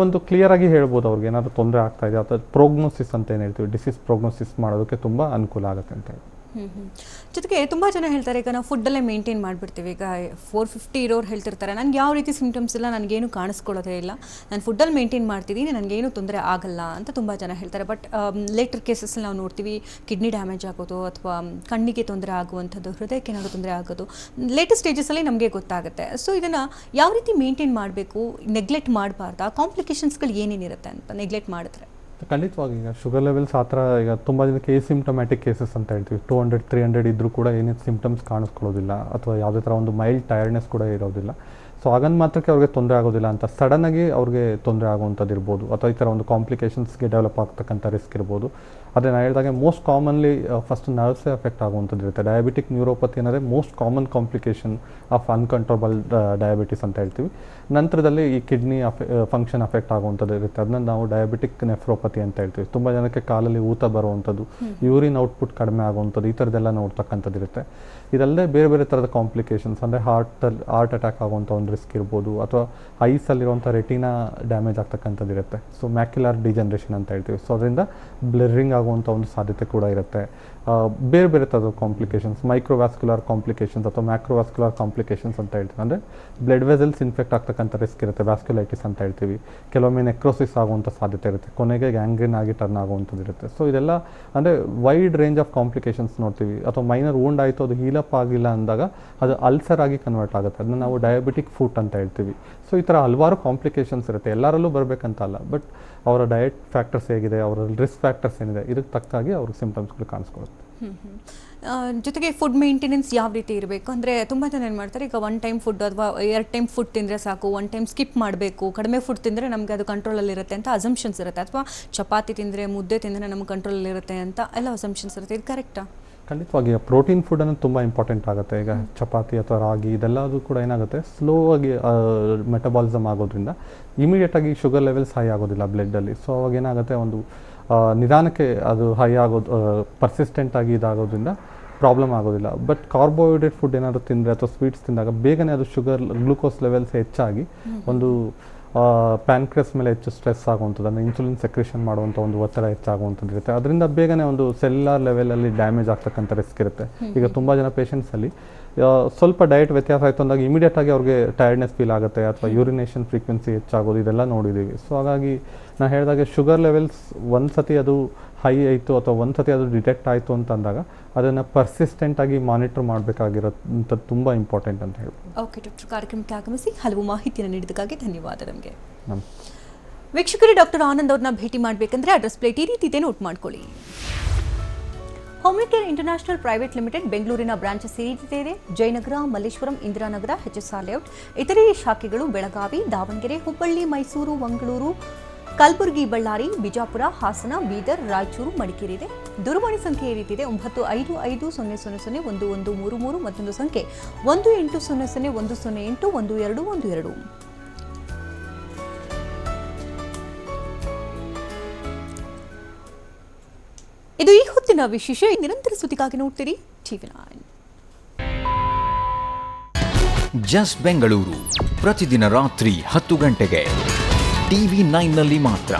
ಒಂದು ಕ್ಲಿಯರಾಗಿ ಹೇಳ್ಬೋದು ಅವ್ರಿಗೆ ಏನಾದರೂ ತೊಂದರೆ ಆಗ್ತಾ ಇದೆ, ಅಥವಾ ಪ್ರೋಗ್ನೋಸಿಸ್ ಅಂತ ಏನು ಹೇಳ್ತೀವಿ, ಡಿಸೀಸ್ ಪ್ರೋಗ್ನೋಸಿಸ್ ಮಾಡೋದಕ್ಕೆ ತುಂಬ ಅನುಕೂಲ ಆಗುತ್ತೆ ಅಂತ ಹೇಳಿ. ಜೊತೆಗೆ ತುಂಬ ಜನ ಹೇಳ್ತಾರೆ, ಈಗ ನಾವು ಫುಡ್ಡಲ್ಲೇ ಮೇಂಟೈನ್ ಮಾಡಿಬಿಡ್ತೀವಿ. ಈಗ 450 ಇರೋರು ಹೇಳ್ತಿರ್ತಾರೆ, ನನಗೆ ಯಾವ ರೀತಿ ಸಿಂಪ್ಟಮ್ಸ್ ಇಲ್ಲ, ನನಗೇನು ಕಾಣಿಸ್ಕೊಳ್ಳೋದೇ ಇಲ್ಲ, ನಾನು ಫುಡ್ಡಲ್ಲಿ ಮೇಂಟೈನ್ ಮಾಡ್ತಿದ್ದೀನಿ, ನನಗೇನು ತೊಂದರೆ ಆಗಲ್ಲ ಅಂತ ತುಂಬ ಜನ ಹೇಳ್ತಾರೆ. ಬಟ್ ಲೇಟರ್ ಕೇಸಸ್ಸಲ್ಲಿ ನಾವು ನೋಡ್ತೀವಿ, ಕಿಡ್ನಿ ಡ್ಯಾಮೇಜ್ ಆಗೋದು, ಅಥವಾ ಕಣ್ಣಿಗೆ ತೊಂದರೆ ಆಗುವಂಥದ್ದು, ಹೃದಯಕ್ಕೆ ಏನಾದರೂ ತೊಂದರೆ ಆಗೋದು ಲೇಟೆಸ್ಟ್ ಸ್ಟೇಜಸಲ್ಲಿ ನಮಗೆ ಗೊತ್ತಾಗುತ್ತೆ. ಸೊ ಇದನ್ನು ಯಾವ ರೀತಿ ಮೇಂಟೈನ್ ಮಾಡಬೇಕು, ನೆಗ್ಲೆಕ್ಟ್ ಮಾಡಬಾರ್ದಾ, ಕಾಂಪ್ಲಿಕೇಶನ್ಸ್ಗಳು ಏನೇನಿರುತ್ತೆ ಅಂತ ನೆಗ್ಲೆಕ್ಟ್ ಮಾಡಿದ್ರೆ? ಖಂಡಿತವಾಗಿ ಈಗ ಶುಗರ್ ಲೆವೆಲ್ಸ್ ಆ ಥರ ಈಗ ತುಂಬ ಜನಕ್ಕೆ ಸಿಂಪ್ಟಮ್ಯಾಟಿಕ್ ಕೇಸಸ್ ಅಂತ ಹೇಳ್ತೀವಿ. 200-300 ಇದ್ದರೂ ಕೂಡ ಏನೇನು ಸಿಂಪ್ಟಮ್ಸ್ ಕಾಣಿಸ್ಕೊಳ್ಳೋದಿಲ್ಲ, ಅಥವಾ ಯಾವುದೇ ಥರ ಒಂದು ಮೈಲ್ಡ್ ಟಯರ್ಡ್ನೆಸ್ ಕೂಡ ಇರೋದಿಲ್ಲ. ಸೊ ಹಾಗಂದು ಮಾತ್ರಕ್ಕೆ ಅವ್ರಿಗೆ ತೊಂದರೆ ಆಗೋದಿಲ್ಲ ಅಂತ ಸಡನ್ನಾಗಿ ಅವ್ರಿಗೆ ತೊಂದರೆ ಆಗುವಂಥದ್ದು ಇರ್ಬೋದು, ಅಥವಾ ಈ ಥರ ಒಂದು ಕಾಂಪ್ಲಿಕೇಶನ್ಸ್ಗೆ ಡೆವಲಪ್ ಆಗ್ತಕ್ಕಂಥ ರಿಸ್ಕ್ ಇರ್ಬೋದು. ಅದೇ ನಾನು ಹೇಳಿದಾಗೆ ಮೋಸ್ಟ್ ಕಾಮನ್ಲಿ ಫಸ್ಟ್ ನರ್ವ್ಸೇ ಅಫೆಕ್ಟ್ ಆಗುವಂಥದ್ದು ಇರುತ್ತೆ. ಡಯಾಬಿಟಿಕ್ ನ್ಯೂರೋಪತಿ ಅನ್ನೋದೇ most common complication of uncontrollable diabetes ಅಂತ ಹೇಳ್ತೀವಿ. ನಂತರದಲ್ಲಿ ಈ ಕಿಡ್ನಿ ಫಂಕ್ಷನ್ ಅಫೆಕ್ಟ್ ಆಗುವಂಥದ್ದು ಇರುತ್ತೆ, ಅದನ್ನ ನಾವು ಡಯಾಬಿಟಿಕ್ ನೆಫ್ರೋಪತಿ ಅಂತ ಹೇಳ್ತೀವಿ. ತುಂಬ ಜನಕ್ಕೆ ಕಾಲಲ್ಲಿ ಊತ ಬರುವಂಥದ್ದು, ಯೂರಿನ್ ಔಟ್ಪುಟ್ ಕಡಿಮೆ ಆಗುವಂಥದ್ದು, ಈ ಥರದ್ದೆಲ್ಲ ನೋಡ್ತಕ್ಕಂಥದ್ದು ಇರುತ್ತೆ. ಇದಲ್ಲದೆ ಬೇರೆ ಬೇರೆ ಥರದ ಕಾಂಪ್ಲಿಕೇಶನ್ಸ್, ಅಂದರೆ ಹಾರ್ಟ್ ಅಟ್ಯಾಕ್ ಆಗುವಂಥ ಒಂದು ರಿಸ್ಕ್ ಇರ್ಬೋದು, ಅಥವಾ ಐಸಲ್ಲಿರುವಂಥ ರೆಟಿನಾ ಡ್ಯಾಮೇಜ್ ಆಗ್ತಕ್ಕಂಥದ್ದು ಇರುತ್ತೆ. ಸೊ ಮ್ಯಾಕ್ಯುಲರ್ ಡಿಜನರೇಷನ್ ಅಂತ ಹೇಳ್ತೀವಿ. ಸೊ ಅದರಿಂದ ಬ್ಲರ್ರಿಂಗ್ ಆಗುವಂಥ ಒಂದು ಸಾಧ್ಯತೆ ಕೂಡ ಇರುತ್ತೆ. ಬೇರೆ ಬೇರೆ ಥರದ ಕಾಂಪ್ಲಿಕೇಶನ್ಸ್, ಮೈಕ್ರೋವ್ಯಾಸ್ಕ್ಯುಲರ್ ಕಾಂಪ್ಲಿಕೇಶನ್ಸ್ ಅಥವಾ ಮ್ಯಾಕ್ರೋವ್ಯಾಸ್ಕ್ಯುಲರ್ ಕಾಂಪ್ಲಿಕೇಶನ್ಸ್ ಅಂತ ಹೇಳ್ತೀವಿ. ಅಂದರೆ ಬ್ಲಡ್ ವೆಸಲ್ಸ್ ಇನ್ಫೆಕ್ಟ್ ಆಗ್ತಕ್ಕಂಥ ರಿಸ್ಕ್ ಇರುತ್ತೆ, ವ್ಯಾಸ್ಕ್ಯುಲೈಟಿಸ್ ಅಂತ ಹೇಳ್ತೀವಿ. ಕೆಲವೊಮ್ಮೆ ನೆಕ್ರೋಸಿಸ್ ಆಗುವಂಥ ಸಾಧ್ಯತೆ ಇರುತ್ತೆ, ಕೊನೆಗೆ ಗ್ಯಾಂಗ್ರೀನ್ ಆಗಿ ಟರ್ನ್ ಆಗುವಂಥದ್ದು ಇರುತ್ತೆ. ಸೊ ಇದೆಲ್ಲ ಅಂದರೆ ವೈಡ್ ರೇಂಜ್ ಆಫ್ ಕಾಂಪ್ಲಿಕೇಶನ್ಸ್ ನೋಡ್ತೀವಿ. ಅಥವಾ ಮೈನರ್ ವೂಂಡ್ ಆಯಿತು, ಅದು ಹೀಲಪ್ ಆಗಿಲ್ಲ ಅಂದಾಗ ಅದು ಅಲ್ಸರ್ ಆಗಿ ಕನ್ವರ್ಟ್ ಆಗುತ್ತೆ, ಅದನ್ನ ನಾವು ಡಯಾಬಿಟಿಕ್ ಫುಟ್ ಅಂತ ಹೇಳ್ತೀವಿ. ಸೊ ಈ ಥರ ಹಲವಾರು ಕಾಂಪ್ಲಿಕೇಶನ್ಸ್ ಇರುತ್ತೆ, ಎಲ್ಲರಲ್ಲೂ ಬರಬೇಕಂತ ಅಲ್ಲ, ಬಟ್ ಅವರ ಡಯಟ್ ಫ್ಯಾಕ್ಟರ್ಸ್ ಹೇಗಿದೆ, ಅವರ ರಿಸ್ಕ್ ಫ್ಯಾಕ್ಟರ್ಸ್ ಏನಿದೆ, ಇದಕ್ಕೆ ತಕ್ಕಾಗಿ ಅವ್ರಿಗೆ ಸಿಂಪ್ಟಮ್ಸ್ಗಳು ಕಾಣಿಸ್ಕೊಳ್ಳುತ್ತೆ. ಜೊತೆಗೆ ಫುಡ್ ಮೇಂಟೆನೆನ್ಸ್ ಯಾವ ರೀತಿ ಇರಬೇಕು ಅಂದರೆ, ತುಂಬ ಜನ ಏನು ಮಾಡ್ತಾರೆ, ಈಗ 1 time ಫುಡ್ ಅಥವಾ 2 time ಫುಡ್ ತಿಂದರೆ ಸಾಕು, 1 time ಸ್ಕಿಪ್ ಮಾಡಬೇಕು, ಕಡಿಮೆ ಫುಡ್ ತಿಂದರೆ ನಮಗೆ ಅದು ಕಂಟ್ರೋಲಲ್ಲಿರುತ್ತೆ ಅಂತ ಅಸಂಪ್ಷನ್ಸ್ ಇರುತ್ತೆ. ಅಥವಾ ಚಪಾತಿ ತಿಂದರೆ, ಮುದ್ದೆ ತಿಂದರೆ ನಮಗೆ ಕಂಟ್ರೋಲಲ್ಲಿರುತ್ತೆ ಅಂತ ಎಲ್ಲ ಅಸಂಪ್ಷನ್ಸ್ ಇರುತ್ತೆ. ಇದು ಕರೆಕ್ಟಾ? ಖಂಡಿತವಾಗಿ ಪ್ರೋಟೀನ್ ಫುಡ್ ಅನ್ನೋದು ತುಂಬ ಇಂಪಾರ್ಟೆಂಟ್ ಆಗುತ್ತೆ. ಈಗ ಚಪಾತಿ ಅಥವಾ ರಾಗಿ ಇದೆಲ್ಲದು ಕೂಡ ಏನಾಗುತ್ತೆ, ಸ್ಲೋ ಆಗಿ ಮೆಟಬಾಲಿಸಮ್ ಆಗೋದ್ರಿಂದ ಇಮಿಡಿಯೇಟಾಗಿ ಶುಗರ್ ಲೆವೆಲ್ಸ್ ಹೈ ಆಗೋದಿಲ್ಲ ಬ್ಲಡ್ಡಲ್ಲಿ. ಸೊ ಅವಾಗ ಏನಾಗುತ್ತೆ, ಒಂದು ನಿಧಾನಕ್ಕೆ ಅದು ಹೈ ಆಗೋದು, ಪರ್ಸಿಸ್ಟೆಂಟ್ ಆಗಿ ಇದಾಗೋದ್ರಿಂದ ಪ್ರಾಬ್ಲಮ್ ಆಗೋದಿಲ್ಲ. ಬಟ್ ಕಾರ್ಬೋಹೈಡ್ರೇಟ್ ಫುಡ್ ಏನಾದರೂ ತಿಂದರೆ ಅಥವಾ ಸ್ವೀಟ್ಸ್ ತಿಂದಾಗ ಬೇಗನೆ ಅದು ಗ್ಲೂಕೋಸ್ ಲೆವೆಲ್ಸ್ ಹೆಚ್ಚಾಗಿ ಒಂದು ಪ್ಯಾನ್ಕ್ರಿಯಾಸ್ ಮೇಲೆ ಹೆಚ್ಚು ಸ್ಟ್ರೆಸ್ ಆಗುವಂಥದ್ದು, ಅಂದರೆ ಇನ್ಸುಲಿನ್ ಸೆಕ್ರೇಷನ್ ಮಾಡುವಂಥ ಒಂದು ಒತ್ತಡ ಹೆಚ್ಚಾಗುವಂಥದ್ದು ಇರುತ್ತೆ. ಅದರಿಂದ ಬೇಗನೆ ಒಂದು ಸೆಲ್ಯುಲಾರ್ ಲೆವೆಲಲ್ಲಿ ಡ್ಯಾಮೇಜ್ ಆಗ್ತಕ್ಕಂಥ ರಿಸ್ಕ್ ಇರುತ್ತೆ. ಈಗ ತುಂಬ ಜನ ಪೇಷಂಟ್ಸಲ್ಲಿ ಸ್ವಲ್ಪ ಡಯಟ್ ವ್ಯತ್ಯಾಸ ಆಯಿತು ಅಂದಾಗ ಇಮಿಡಿಯೇಟಾಗಿ ಅವ್ರಿಗೆ ಟಯರ್ಡ್ನೆಸ್ ಫೀಲ್ ಆಗುತ್ತೆ ಅಥವಾ ಯೂರಿನೇಷನ್ ಫ್ರೀಕ್ವೆನ್ಸಿ ಹೆಚ್ಚಾಗೋದು, ಇದೆಲ್ಲ ನೋಡಿದ್ದೀವಿ. ಸೊ ಹಾಗಾಗಿ ನಾನು ಹೇಳಿದಾಗೆ ಶುಗರ್ ಲೆವೆಲ್ಸ್ ಒಂದು ಸತಿ ಅದು ಹೈ ಆಯಿತು ಅಥವಾ ಒಂದು ಸತಿ ಅದು ಡಿಟೆಕ್ಟ್ ಆಯಿತು ಅಂತ ಅಂದಾಗ ಅದನ್ನು ಪರ್ಸಿಸ್ಟೆಂಟಾಗಿ ಮಾನಿಟರ್ ಮಾಡಬೇಕಾಗಿರೋಂಥದ್ದು ತುಂಬ ಇಂಪಾರ್ಟೆಂಟ್ ಅಂತ ಹೇಳ್ಬೋದು. ಓಕೆ ಡಾಕ್ಟರ್, ಕಾರ್ಯಕ್ರಮಕ್ಕೆ ಆಗಮಿಸಿ ಹಲವು ಮಾಹಿತಿಯನ್ನು ನೀಡಿದ್ದಕ್ಕಾಗಿ ಧನ್ಯವಾದ ನಮಗೆ. ನಮಸ್ತೆ ವೀಕ್ಷಕರೇ, ಡಾಕ್ಟರ್ ಆನಂದ್ ಅವ್ರನ್ನ ಭೇಟಿ ಮಾಡಬೇಕಂದ್ರೆ ಅಡ್ರೆಸ್ ಪ್ಲೇಟ್ ಈ ರೀತಿ ಇದೆ, ನೋಟ್ ಮಾಡ್ಕೊಳ್ಳಿ. ಹೋಮಿಕೇರ್ ಇಂಟರ್ನ್ಯಾಷನಲ್ ಪ್ರೈವೇಟ್ ಲಿಮಿಟೆಡ್ ಬೆಂಗಳೂರಿನ ಬ್ರಾಂಚಸ್ ಈ ರೀತಿ ಇದೆ: ಜಯನಗರ, ಮಲ್ಲೇಶ್ವರಂ, ಇಂದಿರಾನಗರ, HSR ಲೇಔಟ್. ಇತರೆ ಶಾಖೆಗಳು ಬೆಳಗಾವಿ, ದಾವಣಗೆರೆ, ಹುಬ್ಬಳ್ಳಿ, ಮೈಸೂರು, ಮಂಗಳೂರು, ಕಲಬುರಗಿ, ಬಳ್ಳಾರಿ, ಬಿಜಾಪುರ, ಹಾಸನ, ಬೀದರ್, ರಾಯಚೂರು, ಮಡಿಕೇರಿ ಇದೆ. ದೂರವಾಣಿ ಸಂಖ್ಯೆ ಈ ರೀತಿ ಇದೆ: 9550001133, ಮತ್ತೊಂದು ಸಂಖ್ಯೆ 180010081212. ಇದು ಈ ಹೊತ್ತಿನ ವಿಶೇಷ. ನಿರಂತರ ಸುದ್ದಿಗಾಗಿ ನೋಡ್ತೀರಿ TV9. ಜಸ್ಟ್ ಬೆಂಗಳೂರು ಪ್ರತಿದಿನ ರಾತ್ರಿ 10 ಗಂಟೆಗೆ TV9ನಲ್ಲಿ ಮಾತ್ರ.